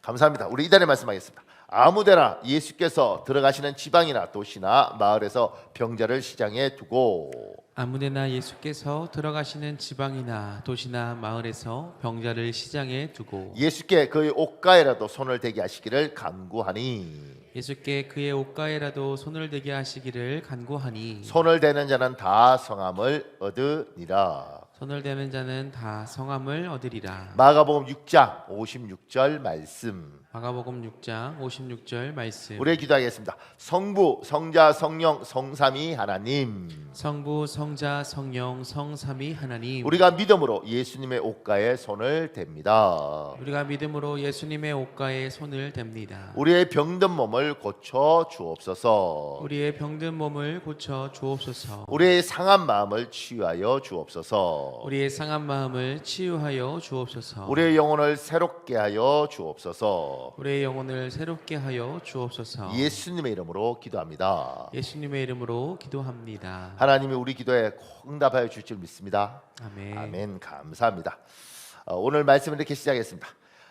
감사합니다. 우리 이달의 말씀하겠습니다. 아무데나 예수께서 들어가시는 지방이나 도시나 마을에서 병자를 시장에 두고 아무데나 예수께서 들어가시는 지방이나 도시나 마을에서 병자를 시장에 두고 예수께 그의 옷가에라도 손을 대게 하시기를 간구하니 예수께 그의 옷가에라도 손을 대게 하시기를 간구하니 손을 대는 자는 다 성함을 얻으니라. 손을 대는 자는 다 성함을 얻으리라. 마가복음 6장 56절 말씀. 마가복음 6장 56절 말씀. 우리 기도하겠습니다. 성부, 성자, 성령, 성삼위 하나님. 성부, 성자, 성령, 성삼위 하나님. 우리가 믿음으로 예수님의 옷가에 손을 댑니다. 우리가 믿음으로 예수님의 옷가에 손을 댑니다. 우리의 병든 몸을 고쳐 주옵소서. 우리의 병든 몸을 고쳐 주옵소서. 우리의 상한 마음을 치유하여 주옵소서. 우리의 상한 마음을 치유하여 주옵소서. 우리의 영혼을 새롭게 하여 주옵소서. 우리의 영혼을 새롭게 하여 주옵소서. 예수님의 이름으로 기도합니다. 예수님의 이름으로 기도합니다. 하나님이 우리 기도에 꼭 응답하여 줄 줄 믿습니다. 아멘. 아멘. 감사합니다. 오늘 말씀을 이렇게 시작했습니다.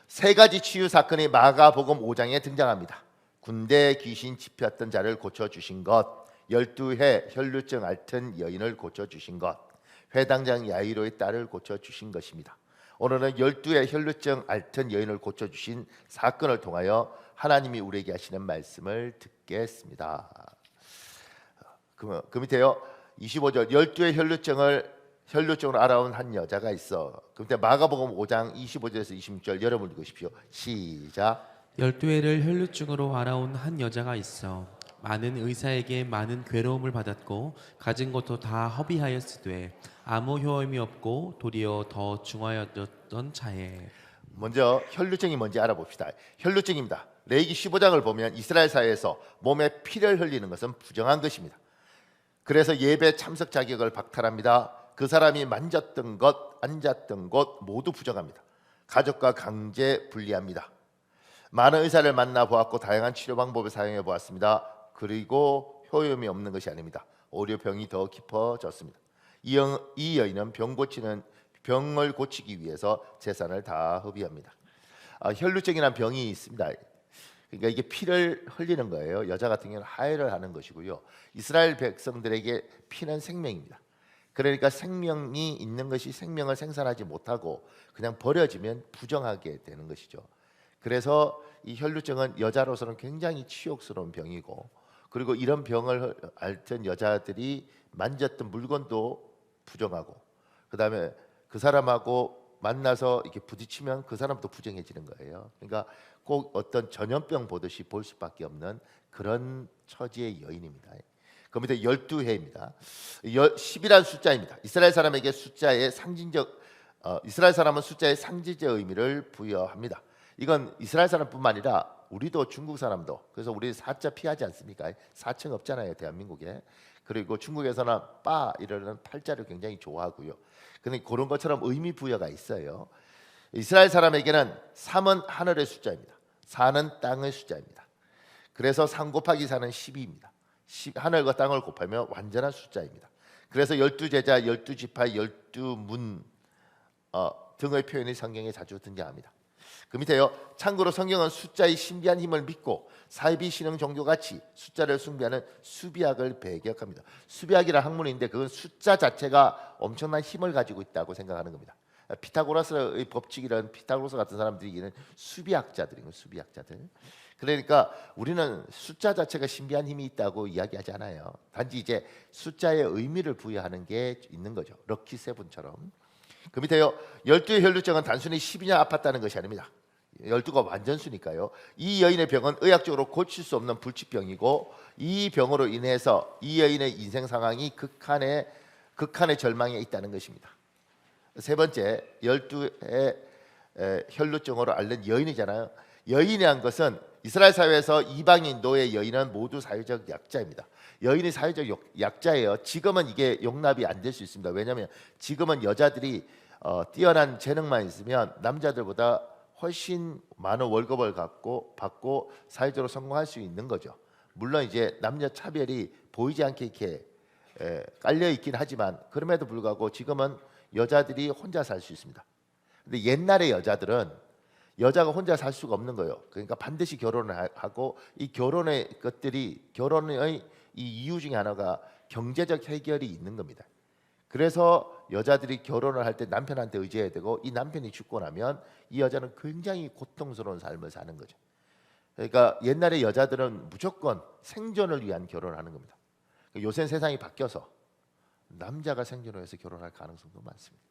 세 가지 치유 사건이 마가복음 5장에 등장합니다. 군대 귀신 집혔던 자를 고쳐주신 것, 12해 혈루증 앓던 여인을 고쳐주신 것, 회당장 야이로의 딸을 고쳐주신 것입니다. 오늘은 12해 혈루증 앓던 여인을 고쳐주신 사건을 통하여 하나님이 우리에게 하시는 말씀을 듣겠습니다. 그 밑에요 25절 12해 혈루증을 알아온 한 여자가 있어. 그 밑에 마가복음 5장 25절에서 26절 여러분 읽으십시오. 시작. 12회를 혈루증으로 알아온 한 여자가 있어 많은 의사에게 많은 괴로움을 받았고 가진 것도 다 허비하였으되 아무 효험이 없고 도리어 더 중하였던 차에. 먼저 혈루증이 뭔지 알아봅시다. 혈루증입니다. 레위기 15장을 보면 이스라엘 사회에서 몸에 피를 흘리는 것은 부정한 것입니다. 그래서 예배 참석 자격을 박탈합니다. 그 사람이 만졌던 것, 앉았던 곳 모두 부정합니다. 가족과 강제 분리합니다. 많은 의사를 만나보았고 다양한 치료 방법을 사용해 보았습니다. 그리고 효험이 없는 것이 아닙니다. 오히려 병이 더 깊어졌습니다. 이 여인은 병을 고치기 위해서 재산을 다 허비합니다. 혈루증이라는 병이 있습니다. 그러니까 이게 피를 흘리는 거예요. 여자 같은 경우는 하혈을 하는 것이고요. 이스라엘 백성들에게 피는 생명입니다. 그러니까 생명이 있는 것이 생명을 생산하지 못하고 그냥 버려지면 부정하게 되는 것이죠. 그래서 이 혈루증은 여자로서는 굉장히 치욕스러운 병이고, 그리고 이런 병을 앓던 여자들이 만졌던 물건도 부정하고, 그 다음에 그 사람하고 만나서 이렇게 부딪히면 그 사람도 부정해지는 거예요. 그러니까 꼭 어떤 전염병 보듯이 볼 수밖에 없는 그런 처지의 여인입니다. 그 밑에 12해입니다. 10이라는 숫자입니다. 이스라엘 사람은 숫자의 상징적 의미를 부여합니다. 이건 이스라엘 사람뿐만 아니라 우리도 중국 사람도, 그래서 우리 사자 피하지 않습니까? 4층 없잖아요, 대한민국에. 그리고 중국에서는 빠 이러는 팔자를 굉장히 좋아하고요. 근데 그런 것처럼 의미 부여가 있어요. 이스라엘 사람에게는 3은 하늘의 숫자입니다. 4는 땅의 숫자입니다. 그래서 3 곱하기 4는 12입니다. 하늘과 땅을 곱하면 완전한 숫자입니다. 그래서 12제자, 12지파, 12문 등의 표현이 성경에 자주 등장합니다. 그 밑에요. 참고로 성경은 숫자의 신비한 힘을 믿고 사이비 신흥 종교같이 숫자를 숭배하는 수비학을 배격합니다. 수비학이라는 학문인데 그건 숫자 자체가 엄청난 힘을 가지고 있다고 생각하는 겁니다. 피타고라스의 법칙이라는 피타고라스 같은 사람들이기는 수비학자들이고 수비학자들. 그러니까 우리는 숫자 자체가 신비한 힘이 있다고 이야기하지 않아요. 단지 이제 숫자의 의미를 부여하는 게 있는 거죠. 럭키 세븐처럼. 그 밑에요. 12의 혈루증은 단순히 12년 아팠다는 것이 아닙니다. 12가 완전수니까요. 이 여인의 병은 의학적으로 고칠 수 없는 불치병이고, 이 병으로 인해서 이 여인의 인생 상황이 극한의 절망에 있다는 것입니다. 세 번째, 12의 혈루증으로 앓는 여인이잖아요. 여인이란 것은 이스라엘 사회에서 이방인 노예 여인은 모두 사회적 약자입니다. 여인이 사회적 약자예요. 지금은 이게 용납이 안 될 수 있습니다. 왜냐하면 지금은 여자들이 뛰어난 재능만 있으면 남자들보다 훨씬 많은 월급을 받고 사회적으로 성공할 수 있는 거죠. 물론 이제 남녀 차별이 보이지 않게 이렇게 깔려 있긴 하지만 그럼에도 불구하고 지금은 여자들이 혼자 살 수 있습니다. 근데 옛날의 여자들은 여자가 혼자 살 수가 없는 거예요. 그러니까 반드시 결혼을 하고 이 결혼의 이 이유 중에 하나가 경제적 해결이 있는 겁니다. 그래서 여자들이 결혼을 할 때 남편한테 의지해야 되고 이 남편이 죽고 나면 이 여자는 굉장히 고통스러운 삶을 사는 거죠. 그러니까 옛날에 여자들은 무조건 생존을 위한 결혼을 하는 겁니다. 요새는 세상이 바뀌어서 남자가 생존을 위해서 결혼할 가능성도 많습니다.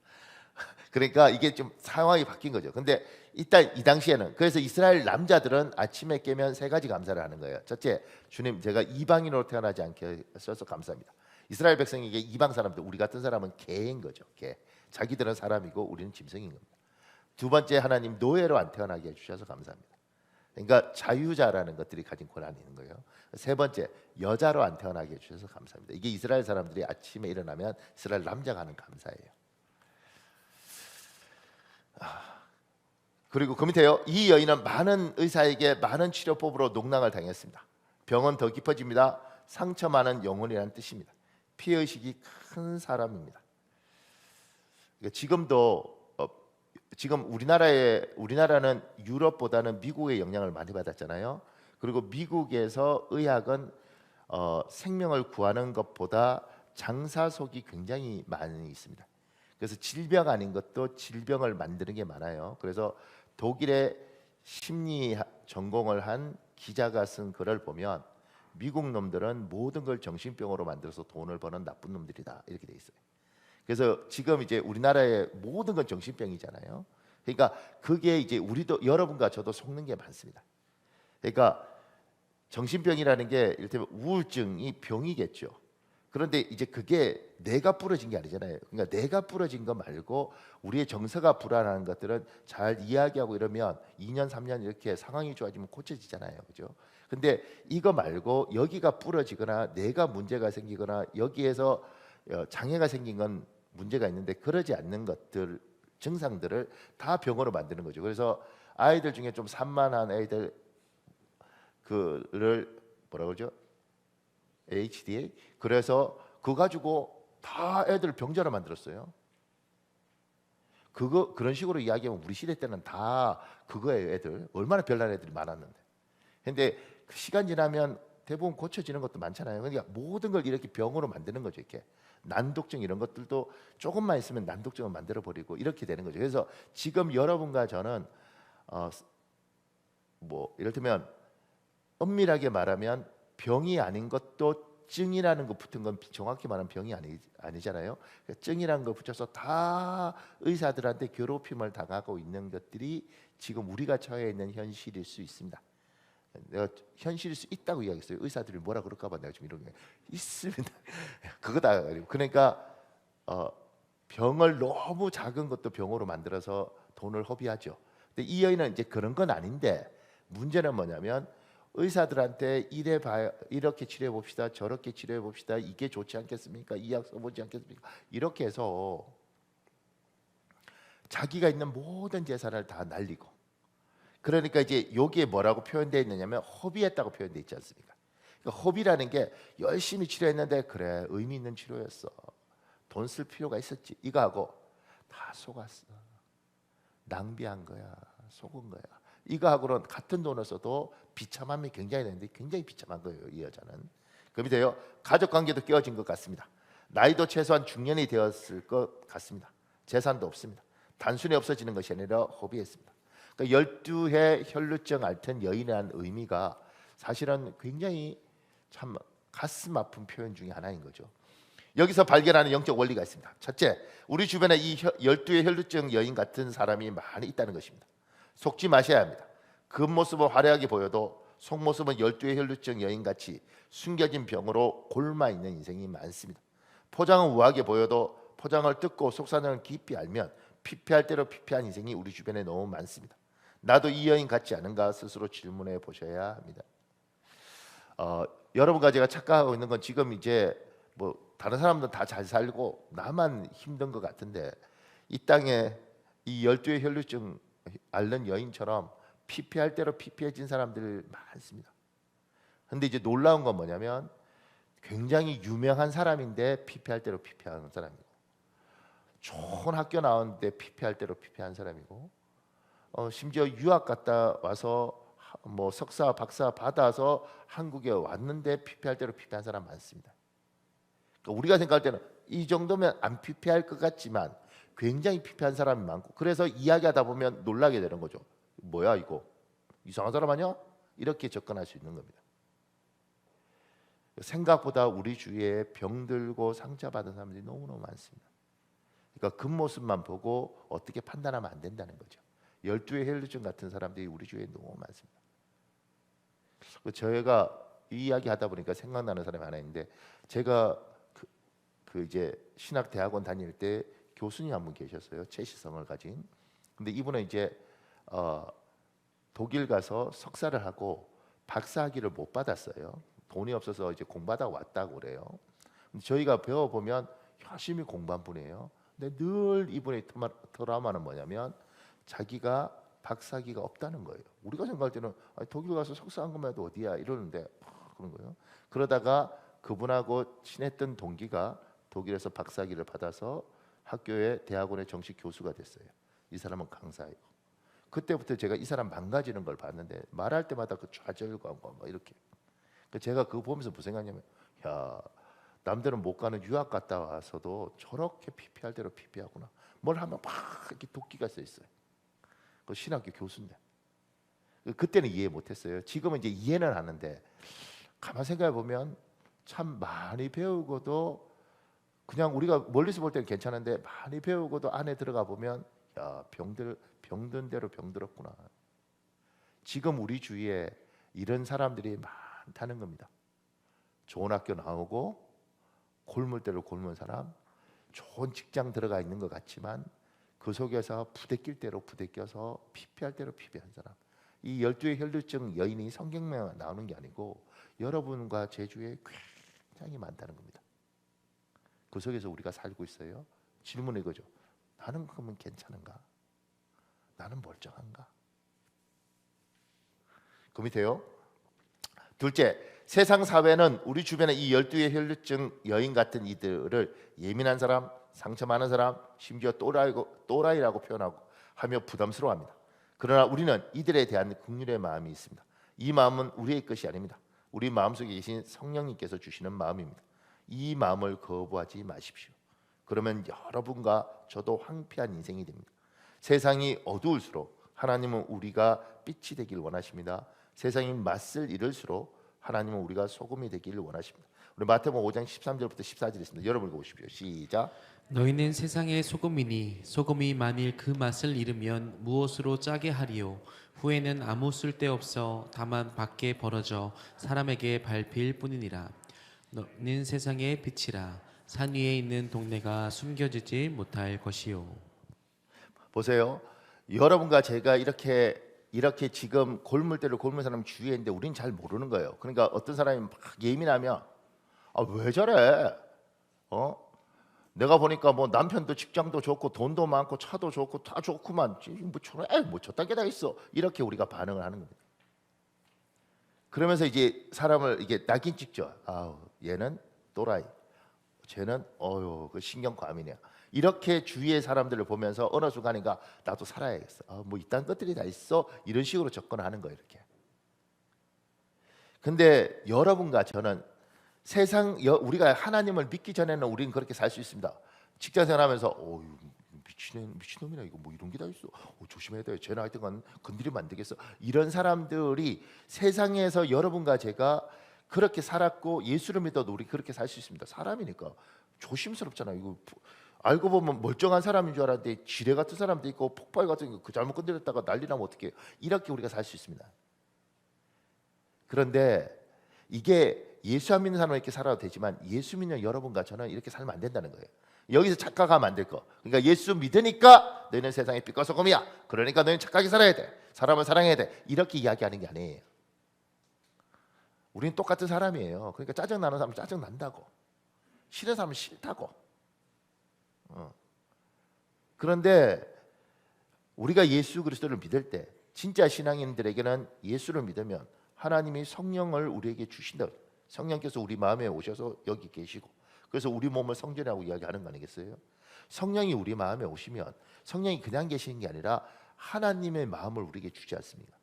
그러니까 이게 좀 상황이 바뀐 거죠. 근데 일단 이 당시에는 그래서 이스라엘 남자들은 아침에 깨면 세 가지 감사를 하는 거예요. 첫째, 주님 제가 이방인으로 태어나지 않게 하셔서 감사합니다. 이스라엘 백성에게 이방 사람들, 우리 같은 사람은 개인 거죠. 개. 자기들은 사람이고 우리는 짐승인 겁니다. 두 번째, 하나님 노예로 안 태어나게 해주셔서 감사합니다. 그러니까 자유자라는 것들이 가진 권한이 있는 거예요. 세 번째, 여자로 안 태어나게 해주셔서 감사합니다. 이게 이스라엘 사람들이 아침에 일어나면 이스라엘 남자가 하는 감사예요. 그리고 그 밑에요. 이 여인은 많은 의사에게 많은 치료법으로 농락을 당했습니다. 병은 더 깊어집니다. 상처 많은 영혼이라는 뜻입니다. 피해의식이 큰 사람입니다. 그러니까 지금도 지금 우리나라는 유럽보다는 미국의 영향을 많이 받았잖아요. 그리고 미국에서 의학은 생명을 구하는 것보다 장사속이 굉장히 많이 있습니다. 그래서 질병 아닌 것도 질병을 만드는 게 많아요. 그래서 독일의 심리 전공을 한 기자가 쓴 글을 보면 미국 놈들은 모든 걸 정신병으로 만들어서 돈을 버는 나쁜 놈들이다 이렇게 돼 있어요. 그래서 지금 이제 우리나라의 모든 건 정신병이잖아요. 그러니까 그게 이제 우리도 여러분과 저도 속는 게 많습니다. 그러니까 정신병이라는 게 이를테면 우울증이 병이겠죠. 그런데 이제 그게 내가 부러진 게 아니잖아요. 그러니까 내가 부러진 거 말고 우리의 정서가 불안한 것들은 잘 이야기하고 이러면 2년 3년 이렇게 상황이 좋아지면 고쳐지잖아요. 그죠? 근데 이거 말고 여기가 부러지거나 내가 문제가 생기거나 여기에서 장애가 생긴 건 문제가 있는데 그러지 않는 것들 증상들을 다 병으로 만드는 거죠. 그래서 아이들 중에 좀 산만한 애들 그를 뭐라 그러죠? HDA. 그래서 그거 가지고 다 애들 병자로 만들었어요. 그런 식으로 이야기하면 우리 시대 때는 다 그거예요. 애들 얼마나 별난 애들이 많았는데. 근데 그 시간 지나면 대부분 고쳐지는 것도 많잖아요. 그러니까 모든 걸 이렇게 병으로 만드는 거죠. 이렇게 난독증 이런 것들도 조금만 있으면 난독증을 만들어 버리고 이렇게 되는 거죠. 그래서 지금 여러분과 저는 뭐 이를테면 엄밀하게 말하면 병이 아닌 것도 증이라는 거 붙은 건 정확히 말하면 병이 아니잖아요. 그러니까 증이라는 거 붙여서 다 의사들한테 괴롭힘을 당하고 있는 것들이 지금 우리가 처해 있는 현실일 수 있습니다. 내가 현실일 수 있다고 이야기했어요. 의사들이 뭐라 그럴까 봐 내가 지금 이런 게 있습니다. 그거다. 그러니까 병을 너무 작은 것도 병으로 만들어서 돈을 허비하죠. 근데 이 여인은 이제 그런 건 아닌데 문제는 뭐냐면 의사들한테 이렇게 치료해 봅시다, 저렇게 치료해 봅시다, 이게 좋지 않겠습니까? 이 약 써보지 않겠습니까? 이렇게 해서 자기가 있는 모든 재산을 다 날리고, 그러니까 이제 여기에 뭐라고 표현되어 있느냐면 허비했다고 표현되어 있지 않습니까? 그러니까 허비라는 게 열심히 치료했는데 그래 의미 있는 치료였어, 돈 쓸 필요가 있었지, 이거 하고 다 속았어, 낭비한 거야, 속은 거야. 이거 하고는 같은 돈을 써도 비참함이 굉장히 되는데 굉장히 비참한 거예요, 이 여자는. 그 밑에요. 가족 관계도 깨어진 것 같습니다. 나이도 최소한 중년이 되었을 것 같습니다. 재산도 없습니다. 단순히 없어지는 것이 아니라 허비했습니다. 그러니까 12해 혈루증 앓던 여인이라는 의미가 사실은 굉장히 참 가슴 아픈 표현 중에 하나인 거죠. 여기서 발견하는 영적 원리가 있습니다. 첫째, 우리 주변에 이 12해 혈루증 여인 같은 사람이 많이 있다는 것입니다. 속지 마셔야 합니다. 겉모습은 화려하게 보여도 속모습은 12의 혈루증 여인같이 숨겨진 병으로 골마 있는 인생이 많습니다. 포장은 우아하게 보여도 포장을 뜯고 속사정을 깊이 알면 피폐할 대로 피폐한 인생이 우리 주변에 너무 많습니다. 나도 이 여인 같지 않은가 스스로 질문해 보셔야 합니다. 여러분과 제가 착각하고 있는 건 지금 이제 뭐 다른 사람들은 다 잘 살고 나만 힘든 것 같은데 이 땅에 이 12의 혈루증 앓는 여인처럼 피폐할 대로 피폐해진 사람들 많습니다. 근데 이제 놀라운 건 뭐냐면 굉장히 유명한 사람인데 피폐할 대로 피폐하는 사람이고, 좋은 학교 나왔는데 피폐할 대로 피폐한 사람이고, 심지어 유학 갔다 와서 뭐 석사, 박사 받아서 한국에 왔는데 피폐할 대로 피폐한 사람 많습니다. 그러니까 우리가 생각할 때는 이 정도면 안 피폐할 것 같지만 굉장히 피폐한 사람이 많고, 그래서 이야기하다 보면 놀라게 되는 거죠. 뭐야 이거 이상한 사람 아니야? 이렇게 접근할 수 있는 겁니다. 생각보다 우리 주위에 병들고 상처받은 사람들이 너무너무 많습니다. 그러니까 겉모습만 보고 어떻게 판단하면 안 된다는 거죠. 12의 혈루증 같은 사람들이 우리 주위에 너무 많습니다. 저희가 이 이야기 하다 보니까 생각나는 사람이 하나 있는데, 제가 이제 신학대학원 다닐 때 교수님 한 분 계셨어요. 채시성을 가진. 근데 이분은 이제 독일 가서 석사를 하고 박사학위를 못 받았어요. 돈이 없어서 이제 공부하다 왔다고 그래요. 근데 저희가 배워보면 열심히 공부한 분이에요. 근데 늘 이분의 트라우마는 뭐냐면 자기가 박사학위가 없다는 거예요. 우리가 생각할 때는 독일 가서 석사한 것만 해도 어디야 이러는데 그런 거예요. 그러다가 그분하고 친했던 동기가 독일에서 박사학위를 받아서 학교에 대학원의 정식 교수가 됐어요. 이 사람은 강사예요. 그때부터 제가 이 사람 망가지는 걸 봤는데 말할 때마다 그 좌절감과 뭐 이렇게. 제가 그거 보면서 무슨 생각이냐면, 야, 남들은 못 가는 유학 갔다 와서도 저렇게 피폐할 대로 피폐하구나. 뭘 하면 막 이렇게 도끼가 써 있어요. 그 신학교 교수인데. 그때는 이해 못했어요. 지금은 이제 이해는 하는데 가만 생각해 보면 참 많이 배우고도 그냥 우리가 멀리서 볼 때는 괜찮은데 많이 배우고도 안에 들어가 보면 야, 병든 대로 병들었구나. 지금 우리 주위에 이런 사람들이 많다는 겁니다. 좋은 학교 나오고 골물 대로 골문 사람, 좋은 직장 들어가 있는 것 같지만 그 속에서 부대낄 대로 부대껴서 피폐할 대로 피폐한 사람. 이 12의 혈루증 여인이 성경에 나오는 게 아니고 여러분과 제 주위에 굉장히 많다는 겁니다. 그 속에서 우리가 살고 있어요. 질문은 이거죠. 나는 그러면 괜찮은가? 나는 멀쩡한가? 그 밑에요. 둘째, 세상 사회는 우리 주변에 이 12의 혈루증 여인 같은 이들을 예민한 사람, 상처 많은 사람, 심지어 또라이라고 표현하고 하며 부담스러워합니다. 그러나 우리는 이들에 대한 긍휼의 마음이 있습니다. 이 마음은 우리의 것이 아닙니다. 우리 마음속에 계신 성령님께서 주시는 마음입니다. 이 마음을 거부하지 마십시오. 그러면 여러분과 저도 황폐한 인생이 됩니다. 세상이 어두울수록 하나님은 우리가 빛이 되길 원하십니다. 세상이 맞설 이럴수록 하나님은 우리가 소금이 되기를 원하십니다. 우리 마태복음 5장 13절부터 14절 있습니다. 여러분 읽어보십시오. 시작. 너희는 세상의 소금이니 소금이 만일 그 맛을 잃으면 무엇으로 짜게 하리요? 후에는 아무 쓸데없어 다만 밖에 벌어져 사람에게 밟힐 뿐이니라. 너는 세상의 빛이라. 산 위에 있는 동네가 숨겨지지 못할 것이요. 보세요. 여러분과 제가 이렇게 지금 골물대로 골문 사람 주위에 있는데 우리는 잘 모르는 거예요. 그러니까 어떤 사람이 막 예민하면 왜 저래? 내가 보니까 뭐 남편도 직장도 좋고 돈도 많고 차도 좋고 다 좋구만. 뭐 저래? 뭐 저딴 게 다 있어. 이렇게 우리가 반응을 하는 겁니다. 그러면서 이제 사람을 이게 낙인 찍죠. 얘는 또라이. 쟤는 그 신경 과민이야. 이렇게 주위의 사람들을 보면서 어느 순간인가 나도 살아야겠어. 뭐 이딴 것들이 다 있어. 이런 식으로 접근하는 거예요. 이렇게. 근데 여러분과 저는 우리가 하나님을 믿기 전에는 우리는 그렇게 살 수 있습니다. 직장생활하면서 미친놈이나 이거 뭐 이런 게 다 있어. 조심해야 돼. 쟤는 하여튼 건드리면 안 되겠어. 이런 사람들이 세상에서 여러분과 제가 그렇게 살았고 예수를 믿어도 우리 그렇게 살 수 있습니다. 사람이니까 조심스럽잖아요. 이거 알고 보면 멀쩡한 사람인 줄 알았는데 지뢰 같은 사람도 있고 폭발 같은 거 잘못 건드렸다가 난리 나면 어떡해. 이렇게 우리가 살 수 있습니다. 그런데 이게 예수 안 믿는 사람은 이렇게 살아도 되지만 예수 믿는 여러분과 저는 이렇게 살면 안 된다는 거예요. 여기서 착각하면 안 될 거. 그러니까 예수 믿으니까 너희는 세상의 빛과 소금이야. 그러니까 너희는 착하게 살아야 돼. 사람을 사랑해야 돼. 이렇게 이야기하는 게 아니에요. 우리는 똑같은 사람이에요. 그러니까 짜증 나는 사람은 짜증 난다고, 싫은 사람은 싫다고. 그런데 우리가 예수 그리스도를 믿을 때 진짜 신앙인들에게는 예수를 믿으면 하나님이 성령을 우리에게 주신다. 성령께서 우리 마음에 오셔서 여기 계시고, 그래서 우리 몸을 성전이라고 이야기하는 거 아니겠어요? 성령이 우리 마음에 오시면 성령이 그냥 계시는 게 아니라 하나님의 마음을 우리에게 주지 않습니까?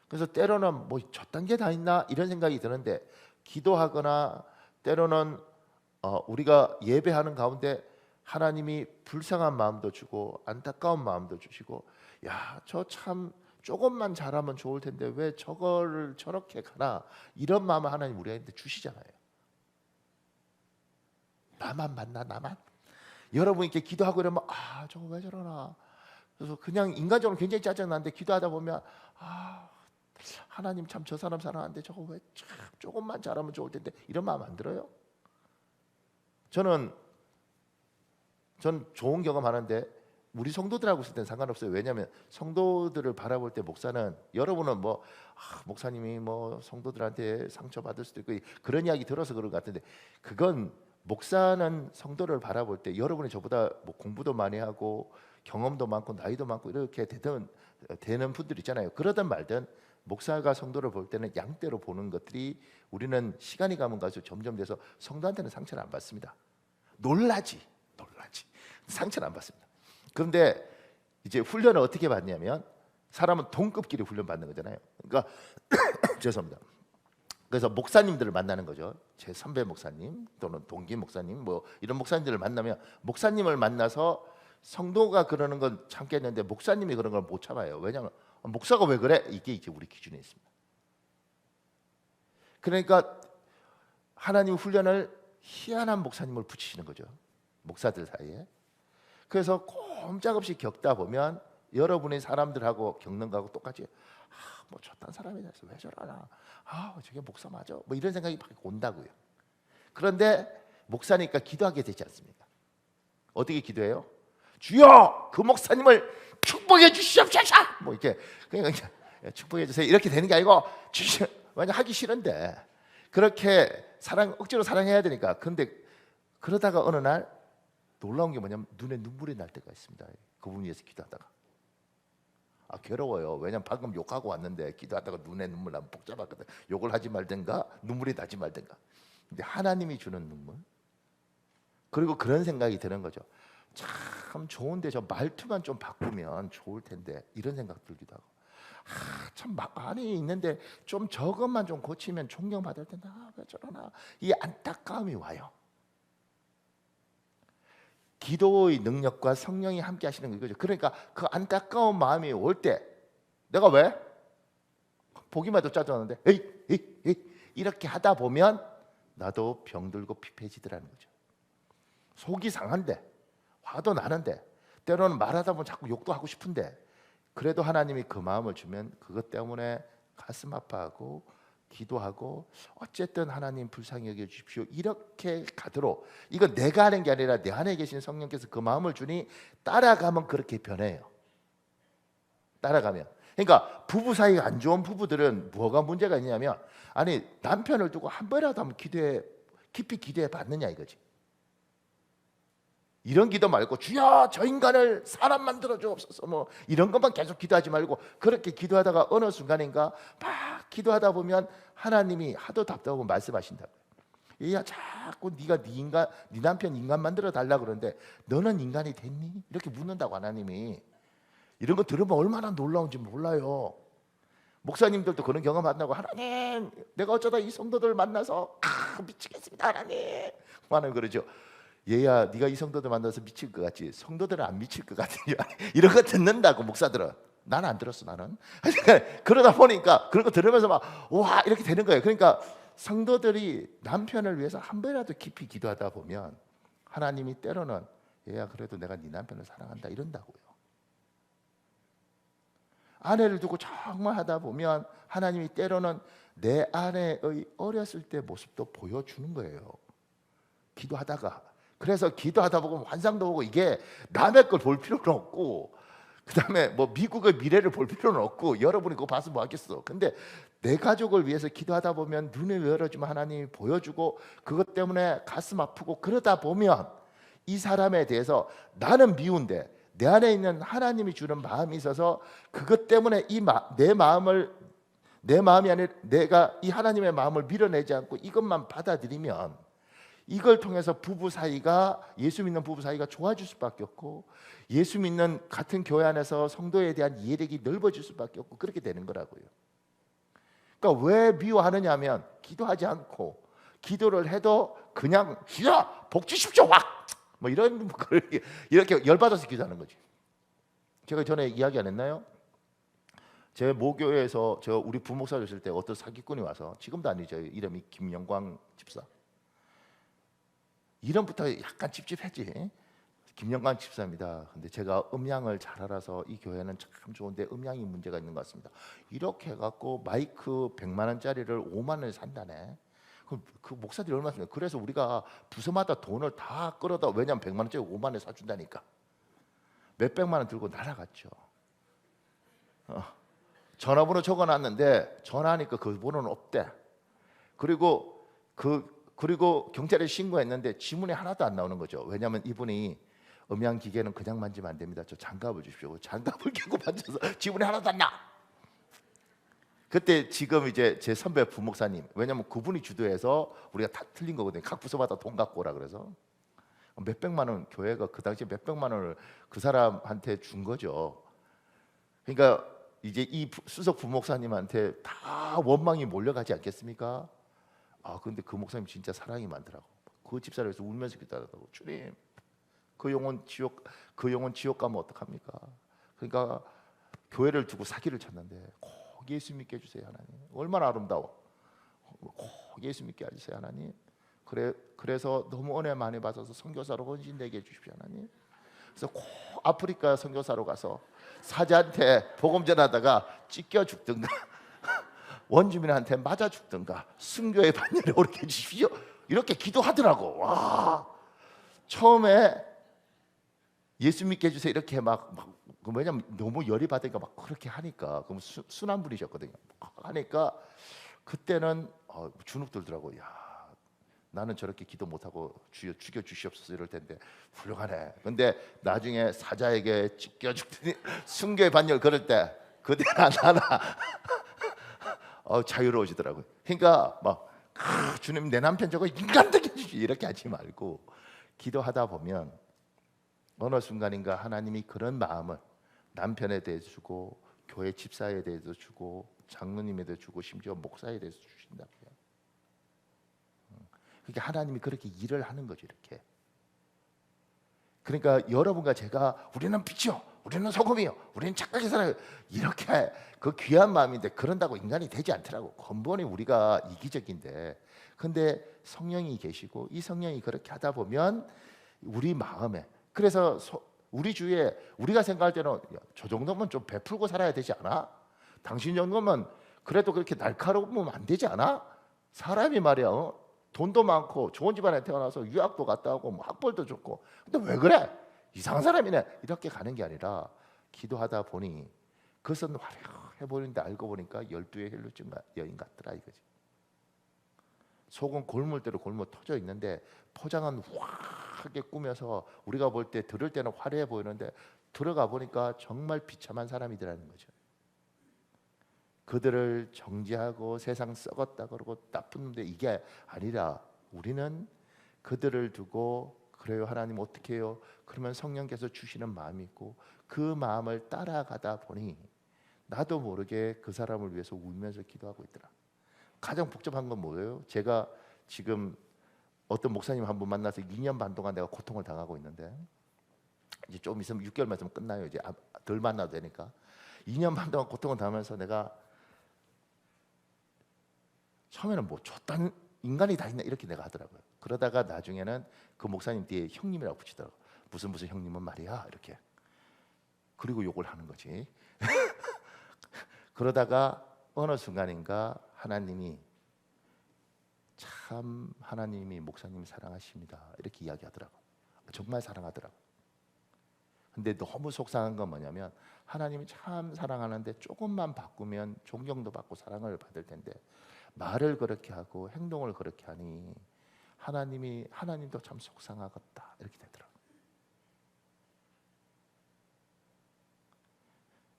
그래서 때로는 뭐 저딴 게 다 있나 이런 생각이 드는데, 기도하거나 때로는 우리가 예배하는 가운데 하나님이 불쌍한 마음도 주고 안타까운 마음도 주시고, 야, 저 참 조금만 잘하면 좋을 텐데 왜 저거를 저렇게 가나, 이런 마음을 하나님 우리한테 주시잖아요. 나만 만나, 나만. 여러분 이렇게 기도하고 이러면 저거 왜 저러나, 그래서 그냥 인간적으로 굉장히 짜증나는데 기도하다 보면 하나님 참 저 사람 사랑하는데 저거 왜 참 조금만 잘하면 좋을 텐데, 이런 마음 안 들어요? 전 좋은 경험하는데 우리 성도들하고 있을 때는 상관없어요. 왜냐하면 성도들을 바라볼 때 목사는, 여러분은 뭐 목사님이 뭐 성도들한테 상처받을 수도 있고 그런 이야기 들어서 그런 것 같은데, 그건 목사는 성도를 바라볼 때 여러분이 저보다 뭐 공부도 많이 하고 경험도 많고 나이도 많고 이렇게 되는 분들 있잖아요. 그러든 말든 목사가 성도를 볼 때는 양대로 보는 것들이, 우리는 시간이 가면 갈수록 점점 돼서 성도한테는 상처를 안 받습니다. 놀라지 상처를 안 받습니다. 그런데 이제 훈련을 어떻게 받냐면, 사람은 동급끼리 훈련 받는 거잖아요. 그러니까 죄송합니다. 그래서 목사님들을 만나는 거죠. 제 선배 목사님 또는 동기 목사님 뭐 이런 목사님들을 만나면, 목사님을 만나서 성도가 그러는 건 참겠는데 목사님이 그런 걸 못 참아요. 왜냐하면 목사가 왜 그래? 이게 이제 우리 기준에 있습니다. 그러니까 하나님 훈련을 희한한 목사님을 붙이시는 거죠, 목사들 사이에. 그래서 꼼짝없이 겪다 보면 여러분이 사람들하고 겪는 거하고 똑같이, 뭐 저딴 사람이 돼서 왜 저러나, 저게 목사 맞아, 뭐 이런 생각이 막 온다고요. 그런데 목사니까 기도하게 되지 않습니까? 어떻게 기도해요? 주여 그 목사님을 축복해 주시옵소서, 뭐 이렇게 그냥 축복해 주세요 이렇게 되는 게 아니고, 완전 하기 싫은데 그렇게 억지로 사랑해야 되니까. 근데 그러다가 어느 날 놀라운 게 뭐냐면 눈에 눈물이 날 때가 있습니다. 그분 위해서 기도하다가 괴로워요. 왜냐면 방금 욕하고 왔는데 기도하다가 눈에 눈물 나면 복잡하거든. 욕을 하지 말든가 눈물이 나지 말든가. 근데 하나님이 주는 눈물, 그리고 그런 생각이 드는 거죠. 참 좋은데 저 말투만 좀 바꾸면 좋을 텐데, 이런 생각 들기도 하고, 참 많이 있는데 좀 저것만 좀 고치면 존경받을 텐데 왜 저러나, 이 안타까움이 와요. 기도의 능력과 성령이 함께 하시는 거죠. 그러니까 그 안타까운 마음이 올 때, 내가 왜? 보기만 해도 짜증나는데 에이 이렇게 하다 보면 나도 병들고 피폐해지더라는 거죠. 속이 상한데, 화도 나는데, 때로는 말하다 보면 자꾸 욕도 하고 싶은데, 그래도 하나님이 그 마음을 주면 그것 때문에 가슴 아파하고 기도하고, 어쨌든 하나님 불쌍히 여겨주십시오 이렇게 가도록, 이건 내가 하는 게 아니라 내 안에 계신 성령께서 그 마음을 주니 따라가면 그렇게 변해요. 따라가면. 그러니까 부부 사이가 안 좋은 부부들은 뭐가 문제가 있냐면, 아니 남편을 두고 한 번이라도 한번 깊이 기도해 봤느냐 이거지. 이런 기도 말고 주여 저 인간을 사람 만들어 주옵소서, 뭐 이런 것만 계속 기도하지 말고, 그렇게 기도하다가 어느 순간인가 막 기도하다 보면 하나님이 하도 답답하고 말씀하신다고요. 얘야 자꾸 네가 네 남편 인간 만들어 달라 그러는데 너는 인간이 됐니? 이렇게 묻는다고 하나님이. 이런 거 들으면 얼마나 놀라운지 몰라요. 목사님들도 그런 경험 한다고, 하나님 내가 어쩌다 이 성도들 만나서 미치겠습니다 하나님. 하나님 그러죠. 얘야 네가 이 성도들 만나서 미칠 것 같지, 성도들은 안 미칠 것 같아. 이런 거 듣는다고 목사들은. 나는 안 들었어, 나는. 그러다 보니까 그런 거 들으면서 막 와 이렇게 되는 거예요. 그러니까 성도들이 남편을 위해서 한 번이라도 깊이 기도하다 보면 하나님이 때로는 얘야 그래도 내가 네 남편을 사랑한다 이런다고요. 아내를 두고 정말 하다 보면 하나님이 때로는 내 아내의 어렸을 때 모습도 보여주는 거예요, 기도하다가. 그래서 기도하다 보면 환상도 오고, 이게 남의 걸 볼 필요는 없고, 그 다음에 뭐 미국의 미래를 볼 필요는 없고, 여러분이 그거 봐서 뭐 하겠어. 근데 내 가족을 위해서 기도하다 보면 눈을 열어주면 하나님이 보여주고, 그것 때문에 가슴 아프고, 그러다 보면 이 사람에 대해서 나는 미운데 내 안에 있는 하나님이 주는 마음이 있어서, 그것 때문에 내 마음이 아니라 내가 이 하나님의 마음을 밀어내지 않고 이것만 받아들이면, 이걸 통해서 부부 사이가, 예수 믿는 부부 사이가 좋아질 수밖에 없고, 예수 믿는 같은 교회 안에서 성도에 대한 이해력이 넓어질 수밖에 없고, 그렇게 되는 거라고요. 그러니까 왜 미워하느냐 하면, 기도하지 않고 기도를 해도 그냥 주여 복 주십시오 확 뭐 이런 걸 이렇게 열받아서 기도하는 거지. 제가 전에 이야기 안 했나요? 제 모교회에서 저 우리 부목사 줬을 때 어떤 사기꾼이 와서, 지금도 아니죠, 이름이 김영광 집사, 이름부터 약간 찝찝했지. 김영광 집사입니다. 근데 제가 음향을 잘 알아서 이 교회는 참 좋은데 음향이 문제가 있는 것 같습니다. 이렇게 해갖고 마이크 100만 원짜리를 5만 원에 산다네. 그 목사들이 얼마나 쓰냐. 그래서 우리가 부서마다 돈을 다 끌어다, 왜냐면 100만 원짜리 5만 원에 사준다니까. 몇백만 원 들고 날아갔죠. 전화번호 적어놨는데 전화하니까 그 번호는 없대. 그리고 경찰에 신고했는데 지문이 하나도 안 나오는 거죠. 왜냐하면 이분이 음향 기계는 그냥 만지면 안 됩니다. 저 장갑을 주십시오. 장갑을 끼고 만져서 지문이 하나도 안 나. 그때 지금 이제 제 선배 부목사님, 왜냐하면 그분이 주도해서 우리가 다 틀린 거거든요. 각 부서마다 돈 갖고 오라 그래서 몇백만 원, 교회가 그 당시에 몇백만 원을 그 사람한테 준 거죠. 그러니까 이제 이 수석 부목사님한테 다 원망이 몰려가지 않겠습니까? 근데 그 목사님 진짜 사랑이 많더라고. 그 집사를 위해서 울면서 기도하더라고. 주님, 그 영혼 지옥 가면 어떡합니까? 그러니까 교회를 두고 사기를 쳤는데 꼭 예수 믿게 해주세요 하나님. 얼마나 아름다워. 꼭 예수 믿게 해주세요 하나님. 그래서 너무 은혜 많이 받아서 선교사로 헌신되게 해주십시오 하나님. 그래서 꼭 아프리카 선교사로 가서 사자한테 복음 전하다가 찢겨 죽든가 원주민한테 맞아 죽든가 순교의 반열에 오르게 해주십시오. 이렇게 기도하더라고. 와, 처음에 예수 믿게 해주세요 이렇게 왜냐면 너무 열이 받으니까 막 그렇게 하니까, 그럼 순한 분이셨거든요. 하니까 그때는 주눅 들더라고. 야, 나는 저렇게 기도 못하고 주여 죽여 주시옵소서 이럴 텐데 훌륭하네. 근데 나중에 사자에게 찢겨 죽더니 순교의 반열 걸을 때 그때나 나나 자유로워지더라고요. 그러니까 주님 내 남편 저거 인간되게 해주시, 이렇게 하지 말고 기도하다 보면 어느 순간인가 하나님이 그런 마음을 남편에 대해서 주고, 교회 집사에 대해서 주고, 장로님에 대해서 주고, 심지어 목사에 대해서 주신다고요. 그러니까 하나님이 그렇게 일을 하는 거죠, 이렇게. 그러니까 여러분과 제가 우리는 빛이요, 우리는 소금이요, 우리는 착하게 살아요, 이렇게 그 귀한 마음인데 그런다고 인간이 되지 않더라고. 근본이 우리가 이기적인데, 근데 성령이 계시고 이 성령이 그렇게 하다 보면 우리 마음에, 그래서 우리 주위에 우리가 생각할 때는 저 정도면 좀 베풀고 살아야 되지 않아? 당신 정도면 그래도 그렇게 날카로우면 안 되지 않아? 사람이 말이야, 돈도 많고 좋은 집안에 태어나서 유학도 갔다 오고 학벌도 좋고, 근데 왜 그래? 이상한 사람이네. 이렇게 가는 게 아니라 기도하다 보니 그것은 화려해 보이는데 알고 보니까 12의 혈루증 여인 같더라 이거지. 속은 골물대로 골물 터져 있는데 포장은 화하게 꾸며서 우리가 볼 때, 들을 때는 화려해 보이는데 들어가 보니까 정말 비참한 사람이더라는 거죠. 그들을 정죄하고 세상 썩었다 그러고 나쁜 놈들, 이게 아니라 우리는 그들을 두고, 그래요 하나님 어떻게 해요? 그러면 성령께서 주시는 마음이 있고 그 마음을 따라가다 보니 나도 모르게 그 사람을 위해서 울면서 기도하고 있더라. 가장 복잡한 건 뭐예요? 제가 지금 어떤 목사님 한 분 만나서 2년 반 동안 내가 고통을 당하고 있는데, 이제 좀 있으면 6개월만 있으면 끝나요. 이제 덜 만나도 되니까. 2년 반 동안 고통을 당하면서 내가 처음에는 뭐 저딴 인간이 다 있나 이렇게 내가 하더라고요. 그러다가 나중에는 그 목사님 뒤에 형님이라고 붙이더라고. 무슨 형님은 말이야 이렇게. 그리고 욕을 하는 거지. 그러다가 어느 순간인가 하나님이 목사님 사랑하십니다 이렇게 이야기하더라고. 정말 사랑하더라고. 근데 너무 속상한 건 뭐냐면, 하나님이 참 사랑하는데 조금만 바꾸면 존경도 받고 사랑을 받을 텐데 말을 그렇게 하고 행동을 그렇게 하니 하나님도 참 속상하겠다 이렇게 되더라고.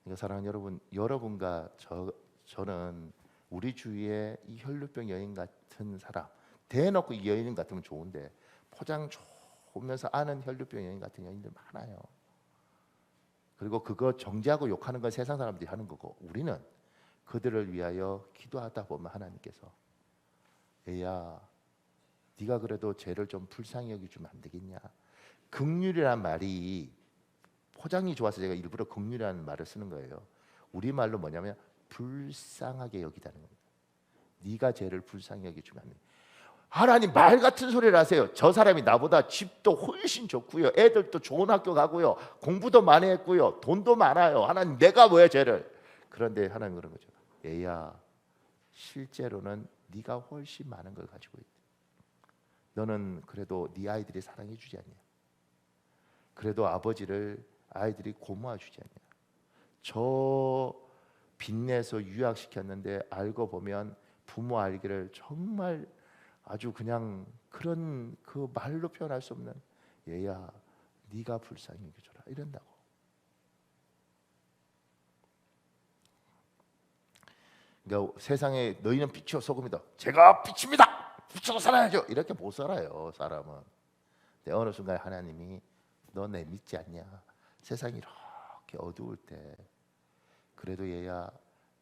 그러니까 사랑하는 여러분, 여러분과 저는 우리 주위에 이 혈루병 여인 같은 사람, 대놓고 이 여인 같으면 좋은데 포장 좋으면서 아는 혈류병 여인 같은 여인들 많아요. 그리고 그거 정죄하고 욕하는 건 세상 사람들이 하는 거고, 우리는 그들을 위하여 기도하다 보면 하나님께서 애야 네가 그래도 쟤를 좀 불쌍히 여기주면 안 되겠냐. 긍휼이란 말이 포장이 좋아서 제가 일부러 긍휼이라는 말을 쓰는 거예요. 우리말로 뭐냐면 불쌍하게 여기다는 겁니다. 네가 쟤를 불쌍히 여기주면 안 돼. 하나님 말 같은 소리를 하세요. 저 사람이 나보다 집도 훨씬 좋고요, 애들도 좋은 학교 가고요, 공부도 많이 했고요, 돈도 많아요. 하나님 내가 뭐야 쟤를. 그런데 하나님 그런 거죠. 얘야 실제로는 네가 훨씬 많은 걸 가지고 있다. 너는 그래도 네 아이들이 사랑해 주지 않냐. 그래도 아버지를 아이들이 고마워 주지 않냐. 저 빚내서 유학시켰는데 알고 보면 부모 알기를 정말 아주 그냥 그런 그 말로 표현할 수 없는 얘야 네가 불쌍히 여겨줘라 이런다고. 그러니까 세상에 너희는 빛이요 소금이다. 제가 빛입니다. 빛으로 살아야죠. 이렇게 못 살아요 사람은. 근데 어느 순간 하나님이 너 내 믿지 않냐. 세상이 이렇게 어두울 때 그래도 얘야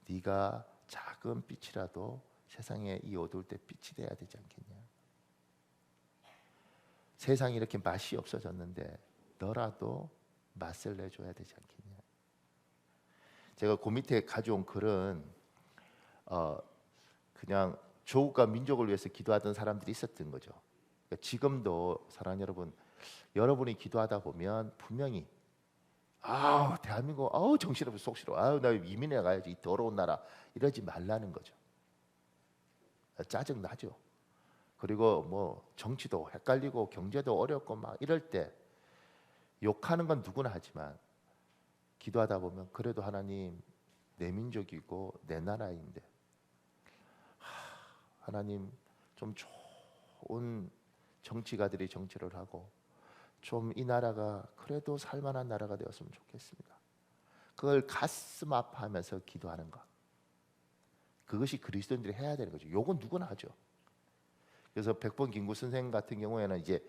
네가 작은 빛이라도 세상에 이 어두울 때 빛이 돼야 되지 않겠냐. 세상이 이렇게 맛이 없어졌는데 너라도 맛을 내줘야 되지 않겠냐. 제가 그 밑에 가져온 글은 그냥 조국과 민족을 위해서 기도하던 사람들이 있었던 거죠. 그러니까 지금도 사랑하는 여러분, 여러분이 기도하다 보면 분명히 대한민국 정신없어 속 싫어, 나 이민해 가야지 이 더러운 나라 이러지 말라는 거죠. 짜증 나죠. 그리고 뭐 정치도 헷갈리고 경제도 어렵고 막 이럴 때 욕하는 건 누구나 하지만 기도하다 보면 그래도 하나님 내 민족이고 내 나라인데 하나님 좀 좋은 정치가들이 정치를 하고 좀 이 나라가 그래도 살만한 나라가 되었으면 좋겠습니다. 그걸 가슴 아파하면서 기도하는 것, 그것이 그리스도인들이 해야 되는 거죠. 요건 누구나 하죠. 그래서 백번 김구 선생 같은 경우에는 이제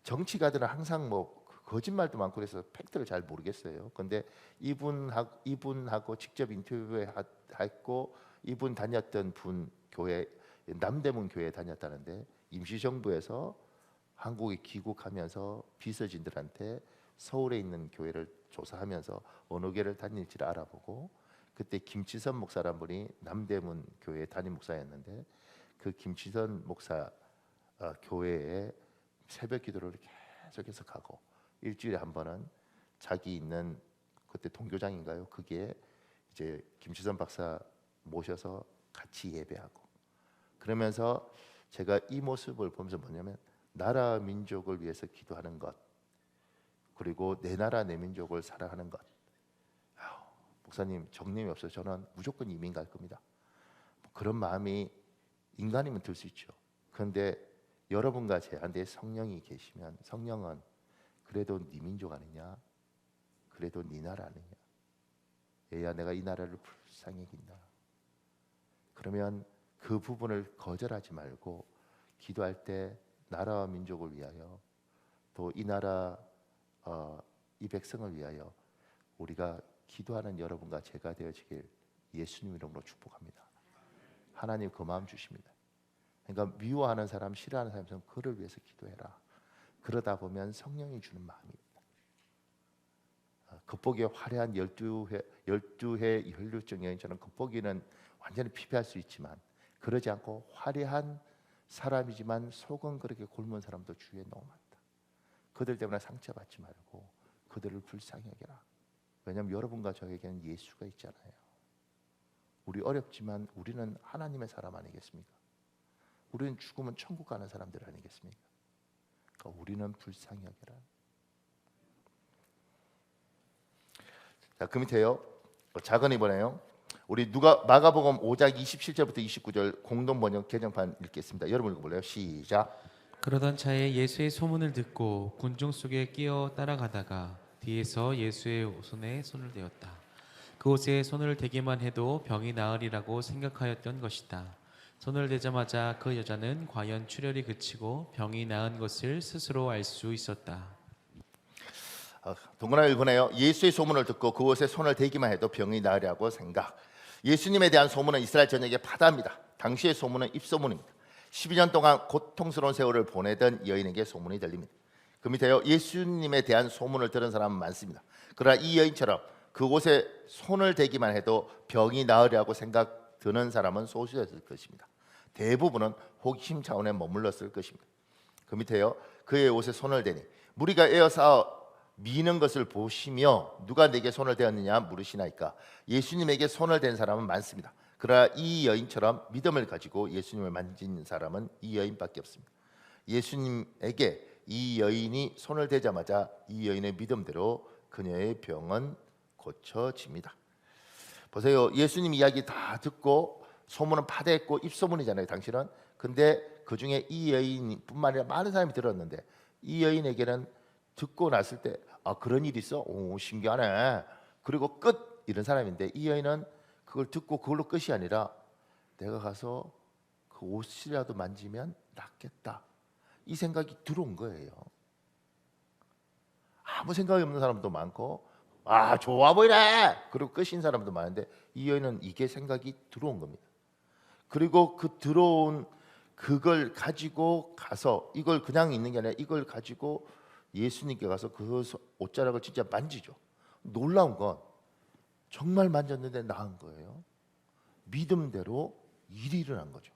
정치가들은 항상 뭐 거짓말도 많고 그래서 팩트를 잘 모르겠어요. 근데 이분하고 직접 인터뷰했고 이분 다녔던 분 교회 남대문 교회에 다녔다는데 임시정부에서 한국에 귀국하면서 비서진들한테 서울에 있는 교회를 조사하면서 어느 교회를 다닐지를 알아보고 그때 김치선 목사란 분이 남대문 교회 담임 목사였는데 그 김치선 목사 교회에 새벽 기도를 계속해서 가고 일주일에 한 번은 자기 있는 그때 동교장인가요? 그게 이제 김치선 박사 모셔서 같이 예배하고 그러면서 제가 이 모습을 보면서 뭐냐면 나라 민족을 위해서 기도하는 것 그리고 내 나라 내 민족을 사랑하는 것. 목사님 정님이 없어서 저는 무조건 이민 갈 겁니다. 그런 마음이 인간이면 들 수 있죠. 그런데 여러분과 제 안에 성령이 계시면 성령은 그래도 네 민족 아니냐, 그래도 네 나라 아니냐, 얘야 내가 이 나라를 불쌍히 여긴다. 그러면 그 부분을 거절하지 말고 기도할 때 나라와 민족을 위하여 또 이 나라 이 백성을 위하여 우리가 기도하는 여러분과 제가 되어지길 예수님 이름으로 축복합니다. 하나님 그 마음 주십니다. 그러니까 미워하는 사람, 싫어하는 사람은 그를 위해서 기도해라. 그러다 보면 성령이 주는 마음입니다. 겉보기에 화려한 12해 혈류증 여인처럼 겉보기는 완전히 피폐할 수 있지만 그러지 않고 화려한 사람이지만 속은 그렇게 굶은 사람도 주위에 너무 많다. 그들 때문에 상처받지 말고 그들을 불쌍히 여겨라. 왜냐하면 여러분과 저에게는 예수가 있잖아요. 우리 어렵지만 우리는 하나님의 사람 아니겠습니까? 우리는 죽으면 천국 가는 사람들 아니겠습니까? 그러니까 우리는 불쌍히 여겨라. 자, 그 밑에요. 작은 이번에요. 우리 마가복음 5장 27절부터 29절 공동 번역 개정판 읽겠습니다. 여러분 읽어볼래요? 시작. 그러던 차에 예수의 소문을 듣고 군중 속에 끼어 따라가다가 뒤에서 예수의 손에 손을 대었다. 그곳에 손을 대기만 해도 병이 나으리라고 생각하였던 것이다. 손을 대자마자 그 여자는 과연 출혈이 그치고 병이 나은 것을 스스로 알 수 있었다. 동그라미 1번에요. 예수의 소문을 듣고 그곳에 손을 대기만 해도 병이 나으리라고 생각. 예수님에 대한 소문은 이스라엘 전역에 파다합니다. 당시의 소문은 입소문입니다. 12년 동안 고통스러운 세월을 보내던 여인에게 소문이 들립니다. 그 밑에요. 예수님에 대한 소문을 들은 사람은 많습니다. 그러나 이 여인처럼 그곳에 손을 대기만 해도 병이 나으리라고 생각 드는 사람은 소수였을 것입니다. 대부분은 호기심 차원에 머물렀을 것입니다. 그 밑에요. 그의 옷에 손을 대니 무리가 에어싸 미는 것을 보시며 누가 내게 손을 대었느냐 물으시나이까. 예수님에게 손을 댄 사람은 많습니다. 그러나 이 여인처럼 믿음을 가지고 예수님을 만진 사람은 이 여인밖에 없습니다. 예수님에게 이 여인이 손을 대자마자 이 여인의 믿음대로 그녀의 병은 고쳐집니다. 보세요. 예수님 이야기 다 듣고 소문은 파대했고 입소문이잖아요, 당신은. 근데 그 중에 이 여인뿐만 아니라 많은 사람이 들었는데 이 여인에게는 듣고 났을 때 그런 일이 있어? 오, 신기하네. 그리고 끝 이런 사람인데 이 여인은 그걸 듣고 그걸로 끝이 아니라 내가 가서 그 옷이라도 만지면 낫겠다. 이 생각이 들어온 거예요. 아무 생각이 없는 사람도 많고 좋아 보이네. 그리고 끝인 사람도 많은데 이 여인은 이게 생각이 들어온 겁니다. 그리고 그 들어온 그걸 가지고 가서 이걸 그냥 있는 게 아니라 이걸 가지고 예수님께 가서 그 옷자락을 진짜 만지죠. 놀라운 건 정말 만졌는데 나은 거예요. 믿음대로 일이 일어난 거죠.